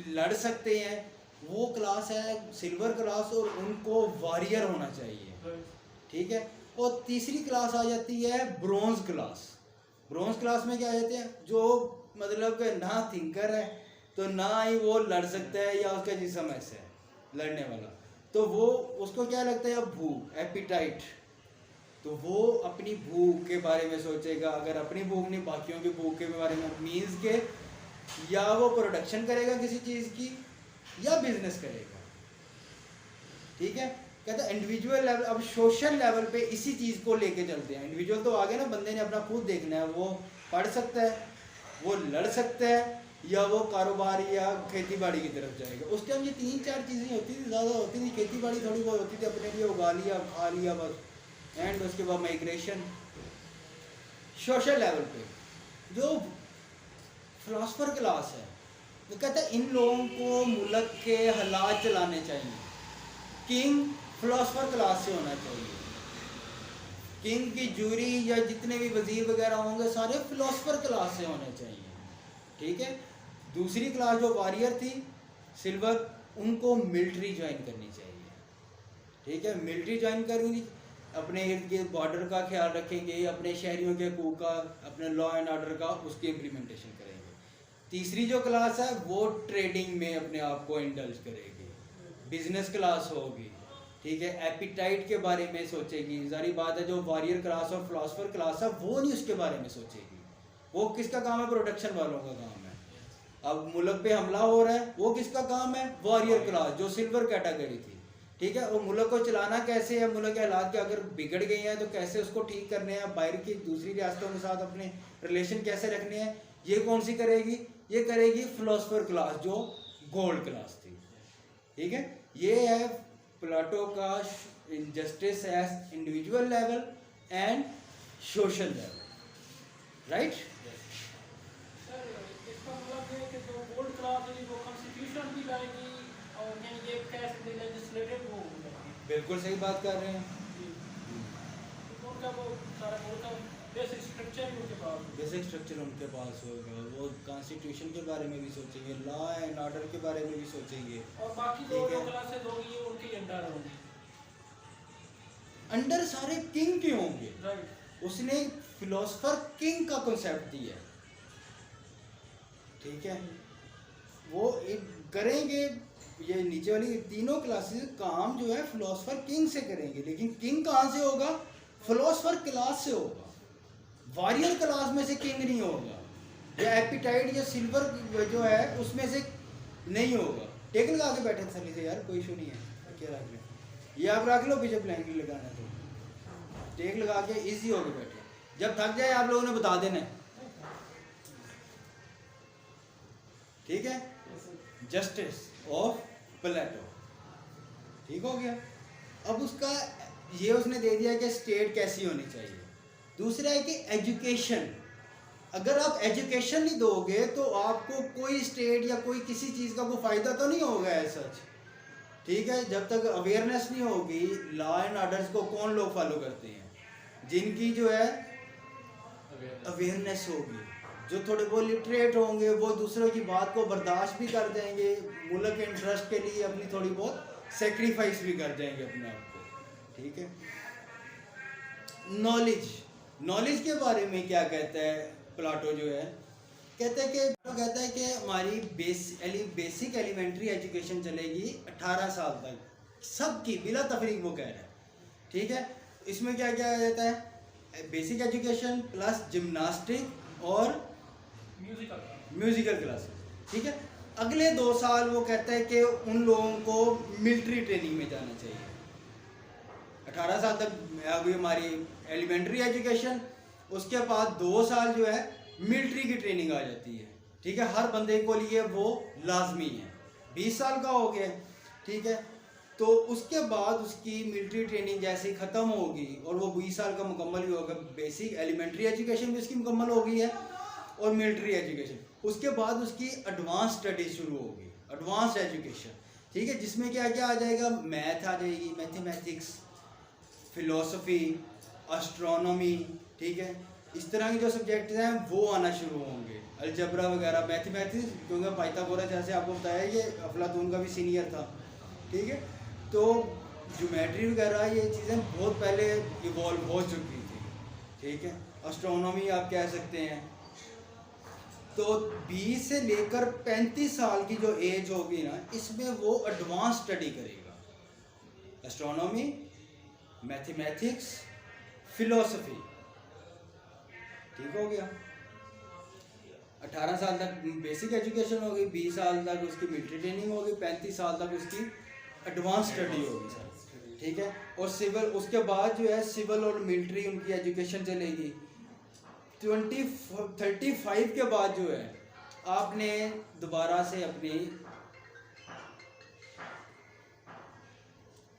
लड़ सकते हैं, वो क्लास है सिल्वर क्लास, और उनको वॉरियर होना चाहिए। ठीक है, और तीसरी क्लास आ जाती है ब्रॉन्ज क्लास। ब्रॉन्ज क्लास में क्या आ जाते हैं? जो मतलब ना थिंकर है तो ना ही वो लड़ सकता है, या उसका जिस्म ऐसा है लड़ने वाला, तो वो उसको क्या लगता है? अब भूख, एपिटाइट, तो वो अपनी भूख के बारे में सोचेगा। अगर अपनी भूख नहीं, बाकियों की भूख के बारे में, मीन्स के या वो प्रोडक्शन करेगा किसी चीज़ की या बिजनेस करेगा। ठीक है, कहता है इंडिविजुअल लेवल। अब सोशल लेवल पे इसी चीज़ को लेके चलते हैं। इंडिविजुअल तो आगे ना, बंदे ने अपना खुद देखना है, वो पढ़ सकता है, वो लड़ सकता है, या वो कारोबार या खेती बाड़ी की तरफ जाएगा। उस टाइम ये 3-4 चीज़ें होती थी, ज़्यादा होती थी। खेती बाड़ी थोड़ी बहुत होती थी, अपने लिए उगा लिया, खा लिया बस, एंड उसके बाद माइग्रेशन। सोशल लेवल पे जो फिलोसफर क्लास है, वो कहता है इन लोगों को मुल्क के हालात चलाने चाहिए। किंग फिलोसफर क्लास से होना चाहिए। किंग की जूरी या जितने भी वजीर वगैरह होंगे सारे फिलोसफर क्लास से होने चाहिए। ठीक है, दूसरी क्लास जो वॉरियर थी सिल्वर, उनको मिलिट्री ज्वाइन करनी चाहिए। ठीक है, मिलिट्री ज्वाइन करेंगी, अपने इर्द गिर्द बॉर्डर का ख्याल रखेंगे, अपने शहरियों के हकूक़ का, अपने लॉ एंड ऑर्डर का, उसकी इम्प्लीमेंटेशन करेंगे। तीसरी जो क्लास है वो ट्रेडिंग में अपने आप को इंडल्ज करेगी, बिजनेस क्लास होगी। ठीक है, एपिटाइट के बारे में सोचेगी। जारी बात है, जो वॉरियर क्लास और फिलोसफर क्लास है वो नहीं उसके बारे में सोचेगी। वो किसका काम है? प्रोडक्शन वालों का काम है। अब मुल्क पे हमला हो रहा है, वो किसका काम है? वॉरियर क्लास, जो सिल्वर कैटेगरी थी, ठीक है। और मुल्क को चलाना कैसे है, मुल्क के हालात के अगर बिगड़ गए हैं तो कैसे उसको ठीक करने हैं, बाहर की दूसरी रियासतों के साथ अपने रिलेशन कैसे रखने हैं, ये कौन सी करेगी? ये करेगी फिलोसफर क्लास, जो गोल्ड क्लास थी, ठीक है। ये है प्लेटो का justice as individual level and social level, right. Sir इसका मतलब है कि जो गोल्ड क्लास है वो कॉन्स्टिट्यूशन भी लाएगी और यानी ये कह सकते हैं लेजिस्लेटिव वो होगी। बिल्कुल सही बात कर रहे हैं। तो उनका वो सारा गोल्ड का बेसिक स्ट्रक्चर ही उनके पास है। बेसिक स्ट्रक्चर उनके पास होगा, वो कॉन्स्टिट्यूशन के बारे में भी सोचेंगे, लॉ एंड ऑर्डर के बारे में भी सोचेंगे, और बाकी जो ठीक है। क्लासेस होगी ये उनके अंडर होंगी, अंडर सारे किंग के होंगे। राइट। उसने फिलोसफर किंग का कॉन्सेप्ट दिया है, ठीक है। वो एक करेंगे, ये नीचे वाली तीनों क्लासेस काम जो है फिलोसफर किंग से करेंगे, लेकिन किंग कहाँ से होगा? फिलोसफर क्लास से होगा, वॉरियर क्लास में से किंग नहीं होगा, या एपिटाइट या सिल्वर जो है उसमें से नहीं होगा। टेक लगा के बैठे थली से यार, कोई इशू नहीं है, क्या रख ले, ये आप रख लो पीछे ब्लैंकेट लगाना है तो टेक लगा के इजी हो के बैठे, जब थक जाए आप लोगों ने बता देना है, ठीक है। जस्टिस ऑफ प्लेटो, ठीक हो गया। अब उसका ये उसने दे दिया कि स्टेट कैसी होनी चाहिए। दूसरा है कि एजुकेशन, अगर आप एजुकेशन नहीं दोगे तो आपको कोई स्टेट या कोई किसी चीज़ का कोई फ़ायदा तो नहीं होगा है सच, ठीक है। जब तक अवेयरनेस नहीं होगी, लॉ एंड ऑर्डर्स को कौन लोग फॉलो करते हैं? जिनकी जो है अवेयरनेस होगी, जो थोड़े बहुत लिटरेट होंगे, वो दूसरों की बात को बर्दाश्त भी कर देंगे, मुल्क के इंटरेस्ट के लिए अपनी थोड़ी बहुत सेक्रीफाइस भी कर देंगे अपने आप को, ठीक है। नॉलेज, नॉलेज के बारे में क्या कहता है प्लेटो जो है? कहता है कि हमारी बेसिक एलिमेंट्री एजुकेशन चलेगी 18 साल तक, सबकी बिला तफरीक, वो कह रहा है, ठीक है। इसमें क्या क्या आ जाता है? बेसिक एजुकेशन प्लस जिम्नास्टिक और म्यूजिकल क्लासेस, ठीक है। अगले 2 साल वो कहता है कि उन लोगों को मिलिट्री ट्रेनिंग में जाना चाहिए। 18 साल तक अभी हमारी एलिमेंट्री एजुकेशन, उसके बाद 2 साल जो है मिलिट्री की ट्रेनिंग आ जाती है, ठीक है। हर बंदे को लिए वो लाजमी है, 20 साल का हो गया, ठीक है। तो उसके बाद उसकी मिलिट्री ट्रेनिंग जैसे ही ख़त्म होगी और वो 20 साल का मुकम्मल भी होगा, बेसिक एलिमेंट्री एजुकेशन भी उसकी मुकम्मल हो गई है और मिलिट्री एजुकेशन, उसके बाद उसकी एडवांस स्टडी शुरू होगी, एडवांस एजुकेशन, ठीक है। जिसमें क्या क्या आ जाएगा? मैथ आ जाएगी, मैथमेटिक्स, फिलोसफी, एस्ट्रोनॉमी, ठीक है। इस तरह के जो सब्जेक्ट हैं वो आना शुरू होंगे, अलजबरा वगैरह, मैथमेटिक्स, क्योंकि पाइथागोरस जैसे आपको बताया ये अफलातून का भी सीनियर था, ठीक है। तो ज्योमेट्री वगैरह ये चीज़ें बहुत पहले इवॉल्व हो चुकी थी, ठीक है। एस्ट्रोनॉमी आप कह सकते हैं। तो 20 से लेकर 35 साल की जो एज होगी ना, इसमें वो एडवांस स्टडी करेगा, एस्ट्रोनॉमी, मैथमेटिक्स, फिलोसफी, ठीक हो गया। 18 साल तक बेसिक एजुकेशन होगी, 20 साल तक उसकी मिलिट्री ट्रेनिंग होगी, 35 साल तक उसकी एडवांस स्टडी होगी सर, ठीक है। और सिविल, उसके बाद जो है सिविल और मिलिट्री उनकी एजुकेशन चलेगी। 35 के बाद जो है आपने दोबारा से अपनी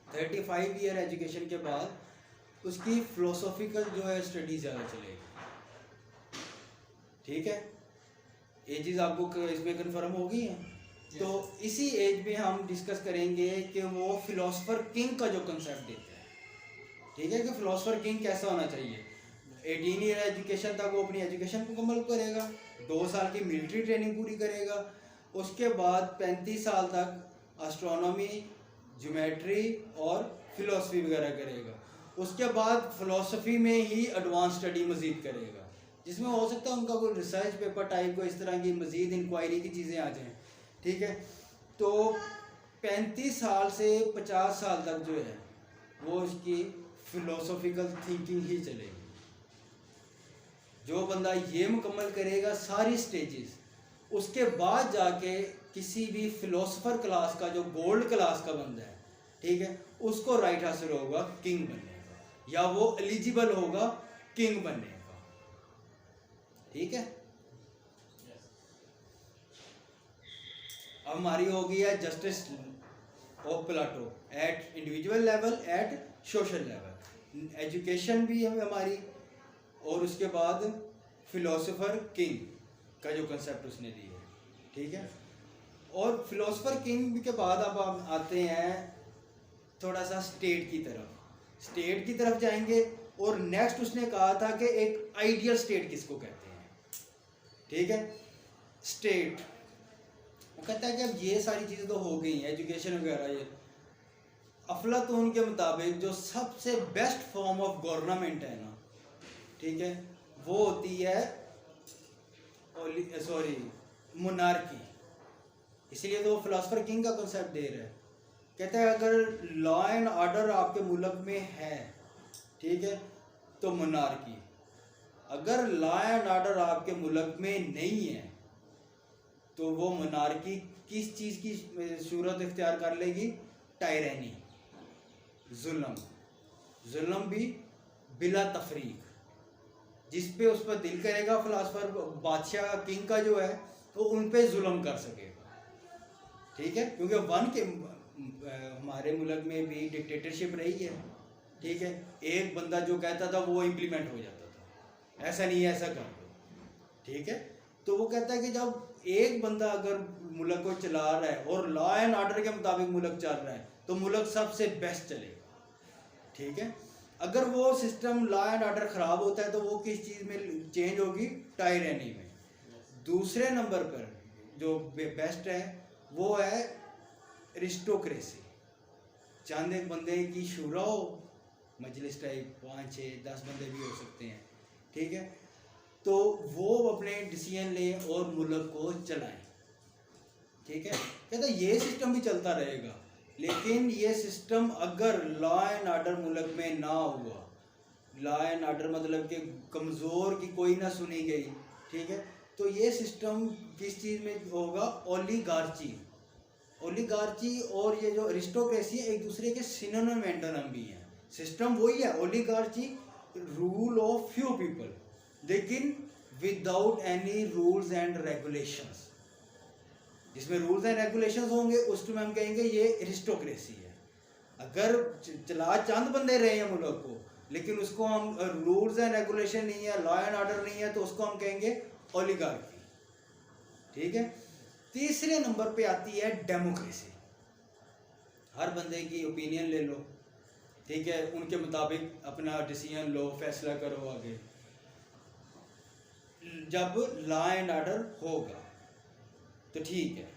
35 ईयर एजुकेशन के बाद उसकी फिलोसॉफिकल जो है स्टडी ज़्यादा चलेगी, ठीक है। एजेस आपको इसमें कंफर्म हो गई हैं। तो इसी एज में हम डिस्कस करेंगे कि वो फिलोसफर किंग का जो कंसेप्ट देते हैं, ठीक है, कि फिलोसफर किंग कैसा होना चाहिए। 18 ईयर एजुकेशन तक वो अपनी एजुकेशन मुकम्मल करेगा, 2 साल की मिलिट्री ट्रेनिंग पूरी करेगा, उसके बाद 35 साल तक एस्ट्रोनॉमी, ज्योमेट्री और फिलोसफी वगैरह करेगा। उसके बाद फिलोसफी में ही एडवांस स्टडी मज़ीद करेगा, जिसमें हो सकता है उनका कोई रिसर्च पेपर टाइप को इस तरह की मज़ीद इंक्वायरी की चीज़ें आ जाएँ, ठीक है। तो 35 साल से 50 साल तक जो है वो उसकी फिलोसॉफिकल थिंकिंग ही चलेगी। जो बंदा ये मुकम्मल करेगा सारी स्टेजेस, उसके बाद जाके किसी भी फिलोसफर क्लास का जो गोल्ड क्लास का बंदा है, ठीक है, उसको राइट हासिल होगा किंग बनने का, या वो एलिजिबल होगा किंग बनने का। ठीक है, अब हमारी हो गई है justice of Plato at individual level, at social level, education भी है हमारी, और उसके बाद फिलोसोफर किंग का जो कंसेप्ट उसने दी है। ठीक है, और फिलोसोफर किंग के बाद अब हम आते हैं थोड़ा सा स्टेट की तरफ। स्टेट की तरफ जाएंगे, और नेक्स्ट उसने कहा था कि एक आइडियल स्टेट किसको कहते हैं। ठीक है, स्टेट वो कहता है कि अब ये सारी चीज़ें तो हो गई हैं, एजुकेशन वगैरह, ये अफलातून के मुताबिक जो सबसे बेस्ट फॉर्म ऑफ गवर्नमेंट है ना, ठीक है, वो होती है मोनार्की। इसलिए तो फिलोसोफर किंग का कॉन्सेप्ट दे रहा है। कहता है अगर लॉ एंड ऑर्डर आपके मुल्क में है, ठीक है, तो मोनार्की। अगर लॉ एंड ऑर्डर आपके मुल्क में नहीं है तो वो मोनार्की किस चीज़ की सूरत इख्तियार कर लेगी? टायरनी, जुल्म भी बिला तफरीक, जिस पे उस पर दिल करेगा फिलासफर बादशाह किंग का जो है तो उन पे जुल्म कर सकेगा। ठीक है, क्योंकि वन के हमारे मुल्क में भी डिक्टेटरशिप रही है। ठीक है, एक बंदा जो कहता था वो इम्प्लीमेंट हो जाता था, ऐसा नहीं है ऐसा कर दो। ठीक है, तो वो कहता है कि जब एक बंदा अगर मुल्क को चला रहा है और लॉ एंड ऑर्डर के मुताबिक मुल्क चल रहा है तो मुल्क सबसे बेस्ट चलेगा। ठीक है, अगर वो सिस्टम लॉ एंड ऑर्डर ख़राब होता है तो वो किस चीज़ में चेंज होगी? टायरनी में। दूसरे नंबर पर जो बेस्ट है वो है एरिस्टोक्रेसी। चंद एक बंदे की शूरा हो, मजलिस टाइप 5, 6, 10 बंदे भी हो सकते हैं। ठीक है, तो वो अपने डिसीजन लें और मुल्क को चलाएं। ठीक है, कहता ये सिस्टम भी चलता रहेगा, लेकिन ये सिस्टम अगर लॉ एंड ऑर्डर मुल्क में ना हुआ, लॉ एंड ऑर्डर मतलब कि कमज़ोर की कोई ना सुनी गई, ठीक है, तो ये सिस्टम किस चीज़ में होगा? ओलिगार्ची। ओलिगार्ची और ये जो एरिस्टोक्रेसी है एक दूसरे के सिनोनिम एंटोनिम भी हैं। सिस्टम वही है, ओलिगार्ची रूल ऑफ फ्यू पीपल, लेकिन without any rules and regulations. जिसमें रूल्स एंड रेगुलेशंस होंगे उसमें हम कहेंगे ये एरिस्टोक्रेसी है। अगर चला चंद बंदे रहे हैं मुल्क को, लेकिन उसको हम रूल्स एंड रेगुलेशन नहीं है, लॉ एंड ऑर्डर नहीं है, तो उसको हम कहेंगे ओलिगार्की। ठीक है, तीसरे नंबर पे आती है डेमोक्रेसी। हर बंदे की ओपिनियन ले लो, ठीक है, उनके मुताबिक अपना डिसीजन लो, फैसला करो आगे। जब लॉ एंड ऑर्डर होगा तो ठीक है,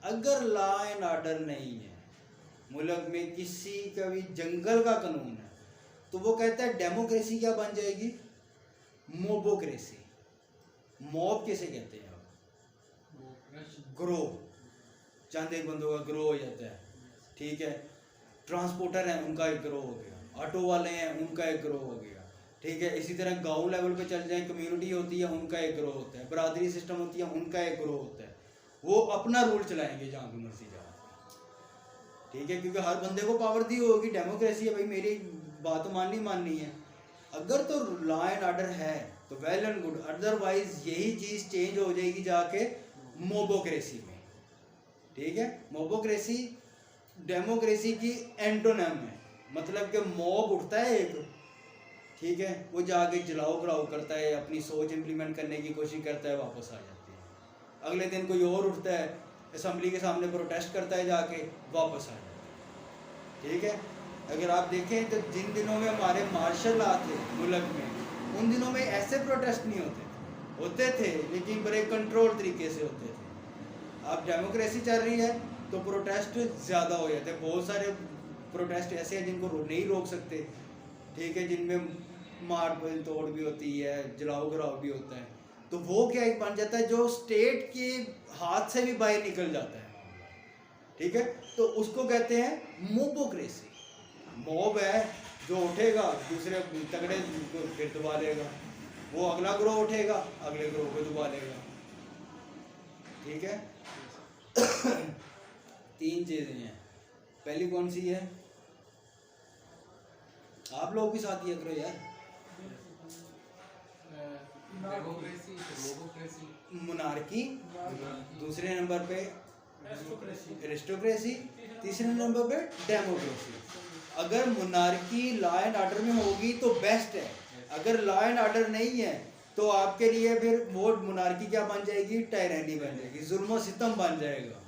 अगर लॉ एंड ऑर्डर नहीं है, मुल्क में किसी का भी जंगल का कानून है, तो वो कहता है डेमोक्रेसी क्या बन जाएगी? मोबोक्रेसी। मॉब किसे कहते हैं आप? ग्रोह, चंद एक बंदों का ग्रोह हो जाता है। ठीक है, ट्रांसपोर्टर हैं उनका एक ग्रोह हो गया, ऑटो वाले हैं उनका एक ग्रोह हो गया। ठीक है, इसी तरह गांव लेवल पे चल जाए, कम्युनिटी होती है उनका एक ग्रोह होता है, बरादरी सिस्टम होती है उनका एक ग्रोह होता है। वो अपना रूल चलाएंगे जहाँ की मर्जी जाओ। ठीक है, क्योंकि हर बंदे को पावर दी होगी, डेमोक्रेसी है भाई, मेरी बात माननी है। अगर तो लॉ एंड ऑर्डर है तो वेल एंड गुड, अदरवाइज यही चीज़ चेंज हो जाएगी जाके मोबोक्रेसी में। ठीक है, मोबोक्रेसी डेमोक्रेसी की एंटोनिम है, मतलब कि मॉब उठता है एक, ठीक है, वो जाके जलाओ घराओ करता है, अपनी सोच इंप्लीमेंट करने की कोशिश करता है, वापस आ जाती है। अगले दिन कोई और उठता है, असम्बली के सामने प्रोटेस्ट करता है, जाके वापस आ जाता है। ठीक है, अगर आप देखें तो जिन दिनों में हमारे मार्शल लॉ थे मुल्क में, उन दिनों में ऐसे प्रोटेस्ट नहीं होते थे, लेकिन बड़े कंट्रोल तरीके से होते थे। अब डेमोक्रेसी चल रही है तो प्रोटेस्ट ज़्यादा हो जाते हैं। बहुत सारे प्रोटेस्ट ऐसे हैं जिनको नहीं रोक सकते। ठीक है, जिनमें मार तोड़ भी होती है, जलाओ घराव भी होता है, तो वो क्या एक बन जाता है जो स्टेट के हाथ से भी बाहर निकल जाता है। ठीक है, तो उसको कहते हैं मोबोक्रेसी। मॉब है जो उठेगा, दूसरे तगड़े को फिर दबा लेगा, वो अगला ग्रोह उठेगा, अगले ग्रोह को दबा लेगा। ठीक है। 3 चीज़ें हैं। पहली कौन सी है? आप लोग भी साथ ही करो यार। डेमोक्रेसी, डेमोक्रेसी, मोनार्की, दूसरे नंबर पे एरिस्टोक्रेसी, तीसरे नंबर पे डेमोक्रेसी। अगर मोनार्की लॉ एंड ऑर्डर में होगी तो बेस्ट है, अगर लॉ एंड ऑर्डर नहीं है तो आपके लिए फिर वो मोनार्की क्या बन जाएगी? टायरनी बन जाएगी, जुल्म सितम बन जाएगा।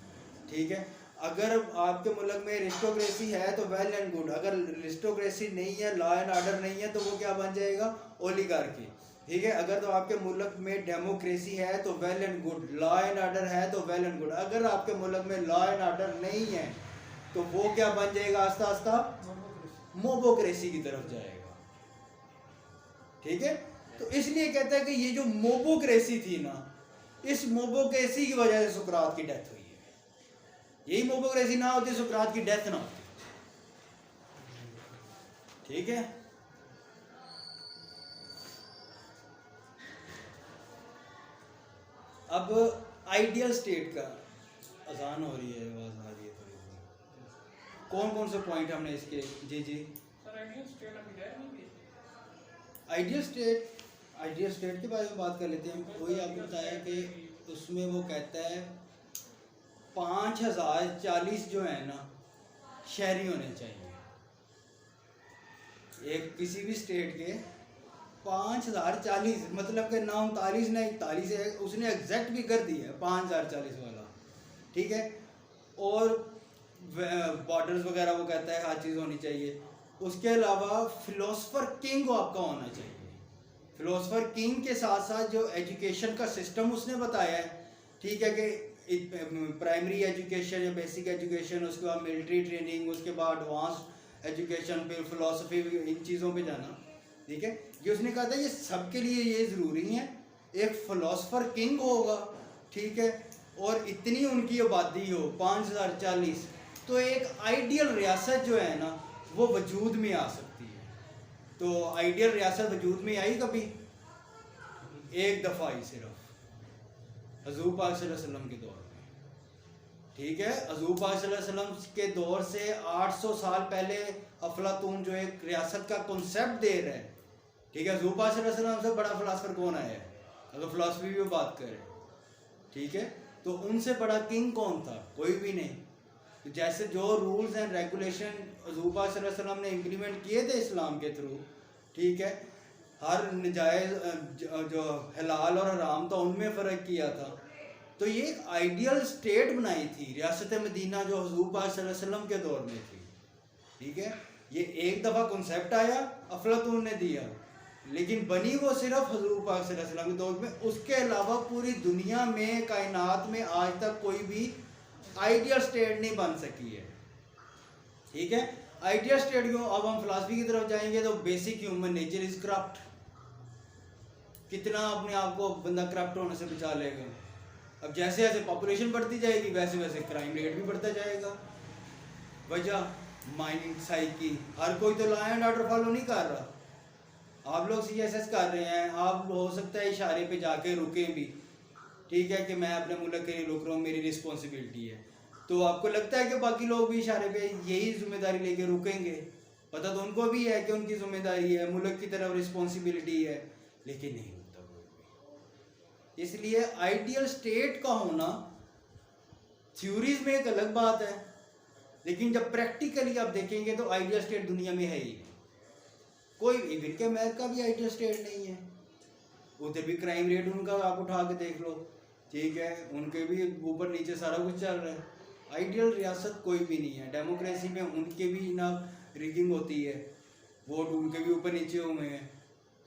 ठीक है। अगर आपके मुल्क में एरिस्टोक्रेसी है तो वेल एंड गुड, अगर एरिस्टोक्रेसी नहीं है, लॉ एंड ऑर्डर नहीं है, तो वो क्या बन जाएगा? ओलिगार्की। ठीक है। अगर तो आपके मुल्क में डेमोक्रेसी है तो well and good, law and order है तो वेल एंड गुड। अगर आपके मुल्क में लॉ एंड ऑर्डर नहीं है तो वो क्या बन जाएगा? आस्ता आस्ता मोबोक्रेसी की तरफ जाएगा। ठीक है। तो इसलिए कहता है कि ये जो मोबोक्रेसी थी ना, इस मोबोक्रेसी की वजह से सुकरात की डेथ हुई है। यही मोबोक्रेसी ना होती, सुकरात की डेथ ना होती। ठीक है। अब आइडियल स्टेट का आसान हो रही है, आवाज आ रही है थोड़ी सी। कौन कौन से पॉइंट हमने इसके? जी जी सर आइडियल स्टेट अभी रह नहीं गई। आइडियल स्टेट के बारे में बात कर लेते हैं। वही आपको बताया कि उसमें वो कहता है 5040 जो है ना शहरी होने चाहिए। एक किसी भी स्टेट के 5040, मतलब कि ना 39 ना 41 है, उसने एग्जैक्ट भी कर दिया है 5040 वाला। ठीक है। और बॉर्डर्स वगैरह वो कहता है हर चीज़ होनी चाहिए। उसके अलावा फिलोसफर किंग को आपका होना चाहिए। फिलोसफर किंग के साथ साथ जो एजुकेशन का सिस्टम उसने बताया है, ठीक है, कि प्राइमरी एजुकेशन या बेसिक एजुकेशन, उसके बाद मिलिट्री ट्रेनिंग, उसके बाद एडवांस एजुकेशन, फिर फिलोसफी, इन चीज़ों पे जाना। ठीक है। ये उसने कहा था ये सबके लिए ये ज़रूरी है। एक फिलोसफर किंग होगा, ठीक है, और इतनी उनकी आबादी हो 5040, तो एक आइडियल रियासत जो है ना वो वजूद में आ सकती है। तो आइडियल रियासत वजूद में आई कभी? एक दफ़ा आई, सिर्फ हजूर पाक सल्लल्लाहु अलैहि वसल्लम के दौर में। ठीक है। हजूर पाक सल्लल्लाहु अलैहि वसल्लम के दौर से 800 साल पहले अफलातून जो एक रियासत का कॉन्सेप्ट दे रहा है। ठीक है। हजूर पाक सल्लल्लाहु अलैहि वसल्लम से बड़ा फिलासफर कौन आया है अगर फिलासफी भी बात करें? ठीक है। तो उनसे बड़ा किंग कौन था? कोई भी नहीं। तो जैसे जो रूल्स एंड रेगुलेशन हजूर पाक सल्लल्लाहु अलैहि वसल्लम ने इम्प्लीमेंट किए थे इस्लाम के थ्रू, ठीक है, हर नजायज़ जो हलाल और हराम था उनमें फ़र्क किया था। तो ये एक आइडियल स्टेट बनाई थी रियासत मदीना जो हजूर पाक सल्लल्लाहु अलैहि वसल्लम के दौर में थी। ठीक है। ये एक दफ़ा कॉन्सेप्ट आया, अफलातून ने दिया, लेकिन बनी वो सिर्फ हजूर पाक सल्लल्लाहु अलैहि वसल्लम के दौर में। उसके अलावा पूरी दुनिया में, कायनात में आज तक कोई भी आइडियल स्टेट नहीं बन सकी है। ठीक है। आइडियल स्टेट क्यों? अब हम फिलासफी की तरफ जाएंगे तो basic human nature is corrupt. कितना अपने आप को बंदा करप्ट होने से बचा लेगा? अब जैसे जैसे पॉपुलेशन बढ़ती जाएगी वैसे वैसे क्राइम रेट भी बढ़ता जाएगा। वजह माइंड साइकी, हर कोई तो लॉ एंड ऑर्डर फॉलो नहीं कर रहा। आप लोग CSS कर रहे हैं, आप हो सकता है इशारे पे जाके रुकें भी, ठीक है, कि मैं अपने मुल्क के लिए रुक रहा हूँ, मेरी रिस्पॉन्सिबिलिटी है। तो आपको लगता है कि बाकी लोग भी इशारे पे यही जिम्मेदारी लेके रुकेंगे? पता तो उनको भी है कि उनकी जिम्मेदारी है, मुल्क की तरफ रिस्पॉन्सिबिलिटी है, लेकिन नहीं होता कोई भी। इसलिए आइडियल स्टेट का होना थ्योरीज में एक अलग बात है, लेकिन जब प्रैक्टिकली आप देखेंगे तो आइडियल स्टेट दुनिया में है ही नहीं। कोई इवन के अमेरिका भी आइडियल स्टेट नहीं है। उधर भी क्राइम रेट उनका आप उठा के देख लो, ठीक है, उनके भी ऊपर नीचे सारा कुछ चल रहा है। आइडियल रियासत कोई भी नहीं है। डेमोक्रेसी में उनके भी ना रिगिंग होती है, वोट उनके भी ऊपर नीचे हुए हैं।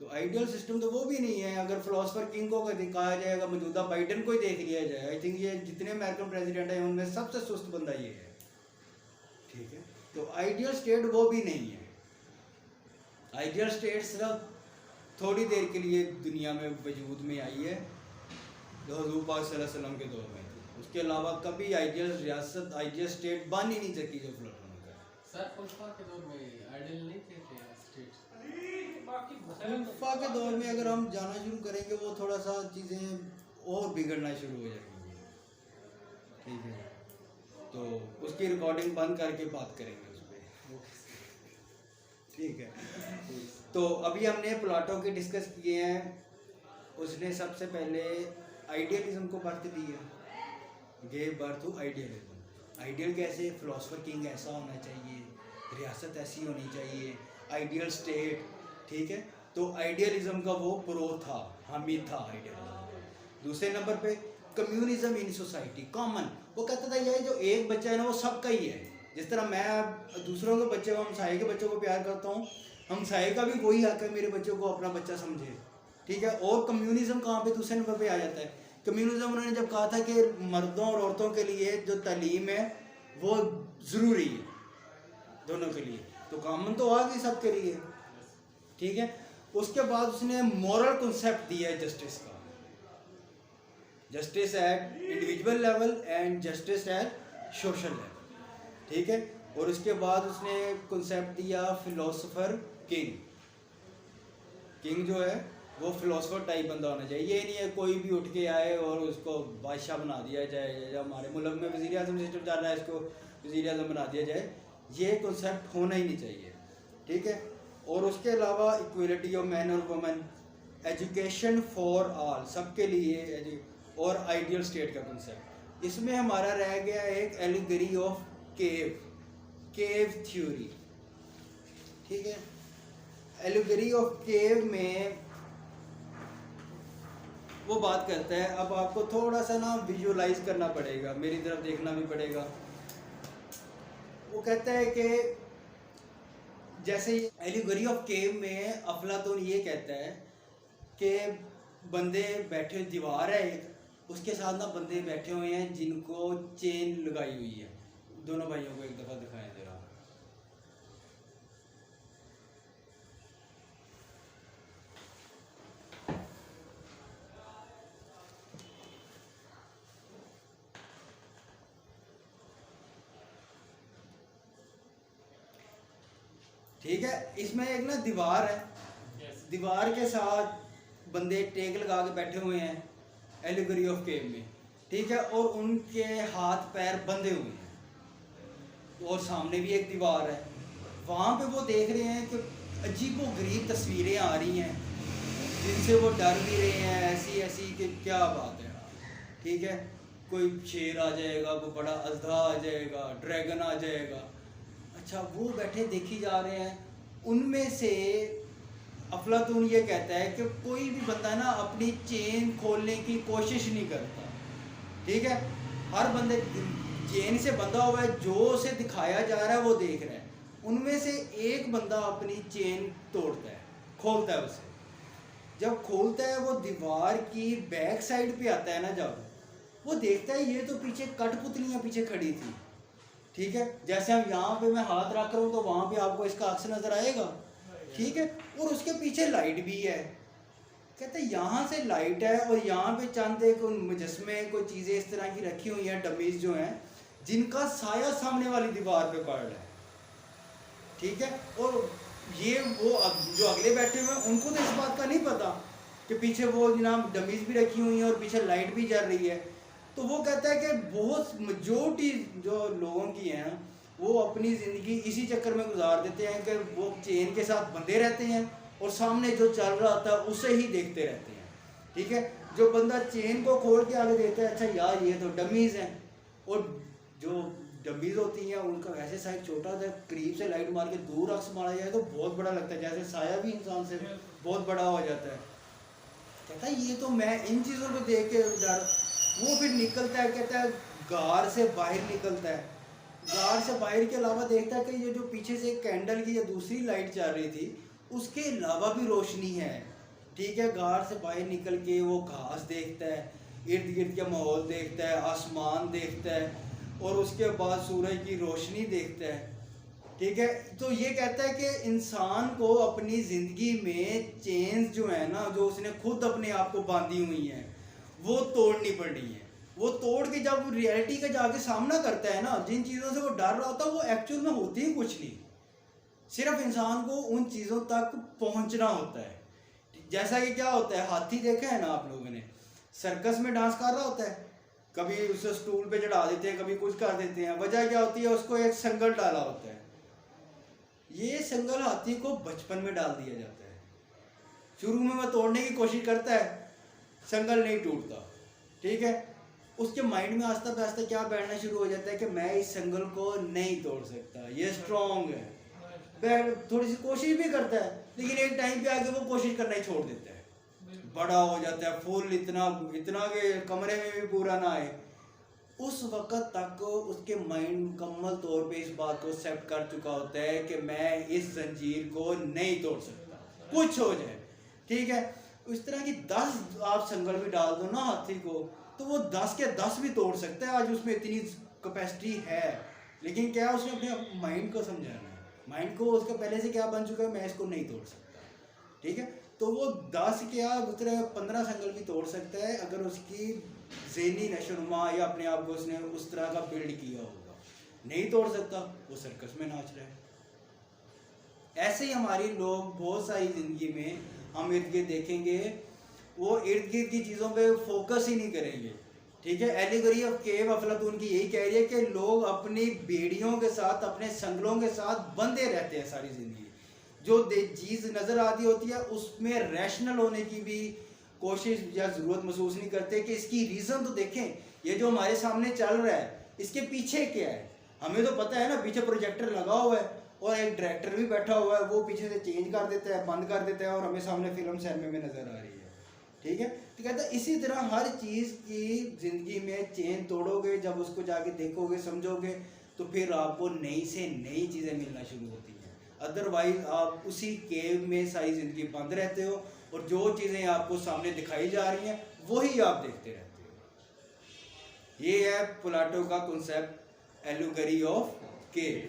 तो आइडियल सिस्टम तो वो भी नहीं है। अगर फिलोसफर किंग को कहा जाएगा, मौजूदा बाइडन को ही देख लिया जाए, आई थिंक ये जितने अमेरिकन प्रेसिडेंट हैं उनमें सबसे सुस्त बंदा ये है। ठीक है। तो आइडियल स्टेट वो भी नहीं है। आइडियल स्टेट सिर्फ थोड़ी देर के लिए दुनिया में वजूद में आई है, जो हजूर पाक सल्लल्लाहु अलैहि वसल्लम के दौर में थी। उसके अलावा कभी आइडियल रियासत, आइडियल स्टेट बन ही नहीं सकी जो फ्लोटन का। सर खुलफा के दौर में आइडियल नहीं थे स्टेट? खुलफा के दौर में अगर हम जाना शुरू करेंगे वो थोड़ा सा चीज़ें और बिगड़ना शुरू हो जाएंगी। ठीक है, तो उसकी रिकॉर्डिंग बंद करके बात करेंगे उस पर, ठीक है। तो अभी हमने प्लाटो के डिस्कस किए हैं। उसने सबसे पहले आइडियलिज्म को बर्थ दी है, gave birth to idealism. Ideal कैसे? फिलोसफर किंग ऐसा होना चाहिए, रियासत ऐसी होनी चाहिए, आइडियल स्टेट, ठीक है। तो आइडियलिज्म का वो प्रो था, हामिद था आइडियलिज्म। दूसरे नंबर पे कम्युनिज्म इन सोसाइटी, कॉमन। वो कहता था ये जो एक बच्चा है ना वो सबका ही है। जिस तरह मैं दूसरों के बच्चे को, हमसाये के बच्चों को प्यार करता हूँ, हमसाये का भी वही हक है मेरे बच्चों को अपना बच्चा समझे, ठीक है। और कम्युनिज्म कहाँ पे? दूसरे नंबर पे आ जाता है। कम्युनिज्म उन्होंने जब कहा था कि मर्दों और औरतों के लिए जो तालीम है वो ज़रूरी है दोनों के लिए, तो कॉमन तो आ गई सबके लिए, ठीक है। उसके बाद उसने मॉरल कॉन्सेप्ट दिया है जस्टिस का, justice eight individual level and justice eight social level, ठीक है। और उसके बाद उसने कॉन्सेप्ट दिया फिलोसोफर किंग। किंग जो है वो फिलोसफर टाइप बंदा होना चाहिए। ये नहीं है कोई भी उठ के आए और उसको बादशाह बना दिया जाए, या हमारे मुल्क में वज़ीर आज़म सिस्टम चल रहा है इसको वज़ीर आज़म बना दिया जाए, ये कॉन्सेप्ट होना ही नहीं चाहिए, ठीक है। और उसके अलावा इक्वलिटी ऑफ मैन और वुमेन, एजुकेशन फॉर ऑल, सबके लिए, और आइडियल स्टेट का कॉन्सेप्ट। इसमें हमारा रह गया एक allegory of cave, cave theory, ठीक है। एलिगरी ऑफ केव में वो बात करता है, अब आपको थोड़ा सा ना विजुअलाइज करना पड़ेगा, मेरी तरफ देखना भी पड़ेगा। वो कहता है कि जैसे एलिगरी ऑफ केव में अफलातून ये कहता है कि बंदे बैठे, दीवार है एक, उसके साथ ना बंदे बैठे हुए हैं जिनको चेन लगाई हुई है। दोनों भाइयों को एक दफ़ा दिखाएं जरा। ठीक है, इसमें एक ना दीवार है, दीवार के साथ बंदे टेक लगा के बैठे हुए हैं एलिगरी ऑफ केव में, ठीक है। और उनके हाथ पैर बंधे हुए हैं, और सामने भी एक दीवार है। वहाँ पे वो देख रहे हैं कि अजीबो गरीब तस्वीरें आ रही हैं जिनसे वो डर भी रहे हैं, ऐसी ऐसी कि क्या बात है, ठीक है। कोई शेर आ जाएगा, कोई बड़ा अजदा आ जाएगा, ड्रैगन आ जाएगा। अच्छा, वो बैठे देखी जा रहे हैं। उनमें से अफलातून ये कहता है कि कोई भी बंदा ना अपनी चेन खोलने की कोशिश नहीं करता, ठीक है। हर बंदे चेन से बंधा हुआ है, जो उसे दिखाया जा रहा है वो देख रहा है। उनमें से एक बंदा अपनी चेन तोड़ता है, खोलता है उसे। जब खोलता है वो दीवार की बैक साइड पे आता है ना, जब वो देखता है ये तो पीछे कठपुतलियाँ पीछे खड़ी थी, ठीक है। जैसे हम यहाँ पे मैं हाथ रख रहा हूँ तो वहाँ पे आपको इसका अक्स नज़र आएगा, ठीक है। और उसके पीछे लाइट भी है। कहते हैं यहाँ से लाइट है और यहाँ पे चंद एक मुजस्मे, कोई चीज़ें इस तरह की रखी हुई हैं, डमीज जो हैं, जिनका साया सामने वाली दीवार पे पड़ रहा है, ठीक है। और ये वो जो अगले बैठे हुए हैं उनको तो इस बात का नहीं पता कि पीछे वो जनाब डमीज भी रखी हुई हैं और पीछे लाइट भी जल रही है। तो वो कहता है कि बहुत मेजोरिटी जो लोगों की हैं वो अपनी ज़िंदगी इसी चक्कर में गुजार देते हैं कि वो चेन के साथ बंधे रहते हैं और सामने जो चल रहा था उसे ही देखते रहते हैं, ठीक है। जो बंदा चेन को खोल के आगे देखता है, अच्छा यार ये तो डमीज़ हैं, और जो डमीज़ होती हैं उनका वैसे साइज छोटा होता है, करीब से लाइट मार के दूर अक्स मारा जाए तो बहुत बड़ा लगता है, जैसे साया भी इंसान से बहुत बड़ा हो जाता है। कहता है ये तो मैं इन चीज़ों को देख के डर। वो फिर निकलता है, कहता है गार से बाहर निकलता है, गार से बाहर के अलावा देखता है कि ये जो पीछे से एक कैंडल की या दूसरी लाइट चल रही थी उसके अलावा भी रोशनी है, ठीक है। गार से बाहर निकल के वो घास देखता है, इर्द गिर्द का माहौल देखता है, आसमान देखता है, और उसके बाद सूरज की रोशनी देखता है, ठीक है। तो ये कहता है कि इंसान को अपनी ज़िंदगी में चेन्स जो है ना, जो उसने खुद अपने आप को बांधी हुई हैं, वो तोड़नी पड़नी है। वो तोड़ के जब रियलिटी का जाके सामना करता है ना, जिन चीज़ों से वो डर रहा होता है वो एक्चुअल में होती ही कुछ नहीं, सिर्फ इंसान को उन चीज़ों तक पहुंचना होता है। जैसा कि क्या होता है, हाथी देखा है ना आप लोगों ने, सर्कस में डांस कर रहा होता है, कभी उसे स्टूल पे चढ़ा देते हैं, कभी कुछ कर देते हैं। वजह क्या होती है, उसको एक संगल डाला होता है। ये संगल हाथी को बचपन में डाल दिया जाता है। शुरू में वह तोड़ने की कोशिश करता है, संगल नहीं टूटता, ठीक है। उसके माइंड में आस्ता आस्ता क्या बैठना शुरू हो जाता है कि मैं इस संगल को नहीं तोड़ सकता, ये स्ट्रॉन्ग है। वह थोड़ी सी कोशिश भी करता है, लेकिन एक टाइम पे आके वो कोशिश करना ही छोड़ देता है। बड़ा हो जाता है, फुल इतना इतना कि कमरे में भी पूरा ना आए। उस वक्त तक उसके माइंड मुकम्मल तौर पे इस बात को एक्सेप्ट कर चुका होता है कि मैं इस जंजीर को नहीं तोड़ सकता, कुछ हो जाए, ठीक है। इस तरह की 10 आप संगल भी डाल दो ना हाथी को, तो वो 10 के 10 भी तोड़ सकता है। आज उसमें इतनी कैपेसिटी है, लेकिन क्या उसने अपने माइंड को समझाना है। माइंड को उसका पहले से क्या बन चुका है, मैं इसको नहीं तोड़ सकता, ठीक है। तो वो 10 क्या उतरे 15 संगल भी तोड़ सकता है, अगर उसकी ज़हनी नशोनुमा या अपने आप को उसने उस तरह का बिल्ड किया होगा। नहीं तोड़ सकता, वो सर्कस में नाच रहा है। ऐसे ही हमारी लोग बहुत सारी ज़िंदगी में हम इर्द गिर्द देखेंगे, वो इर्द गिर्द की चीज़ों पे फोकस ही नहीं करेंगे, ठीक है। एलिगरी ऑफ केव अफलातून की यही कह रही है कि लोग अपनी बेड़ियों के साथ, अपने संगलों के साथ बंधे रहते हैं सारी ज़िंदगी। जो चीज़ नज़र आती होती है उसमें रैशनल होने की भी कोशिश या ज़रूरत महसूस नहीं करते कि इसकी रीज़न तो देखें, ये जो हमारे सामने चल रहा है इसके पीछे क्या है। हमें तो पता है ना, पीछे प्रोजेक्टर लगा हुआ है और एक डायरेक्टर भी बैठा हुआ है, वो पीछे से चेंज कर देता है, बंद कर देता है और हमें सामने फिल्म सिनेमा में नज़र आ रही है, ठीक है। तो कहता है इसी तरह हर चीज़ की ज़िंदगी में चेन तोड़ोगे, जब उसको जाके देखोगे, समझोगे, तो फिर आपको नई से नई चीज़ें मिलना शुरू होती हैं। अदरवाइज आप उसी केव में सारी ज़िंदगी बंद रहते हो और जो चीज़ें आपको सामने दिखाई जा रही हैं वही आप देखते रहते हो। ये है प्लेटो का कॉन्सेप्ट एलिगरी ऑफ केव।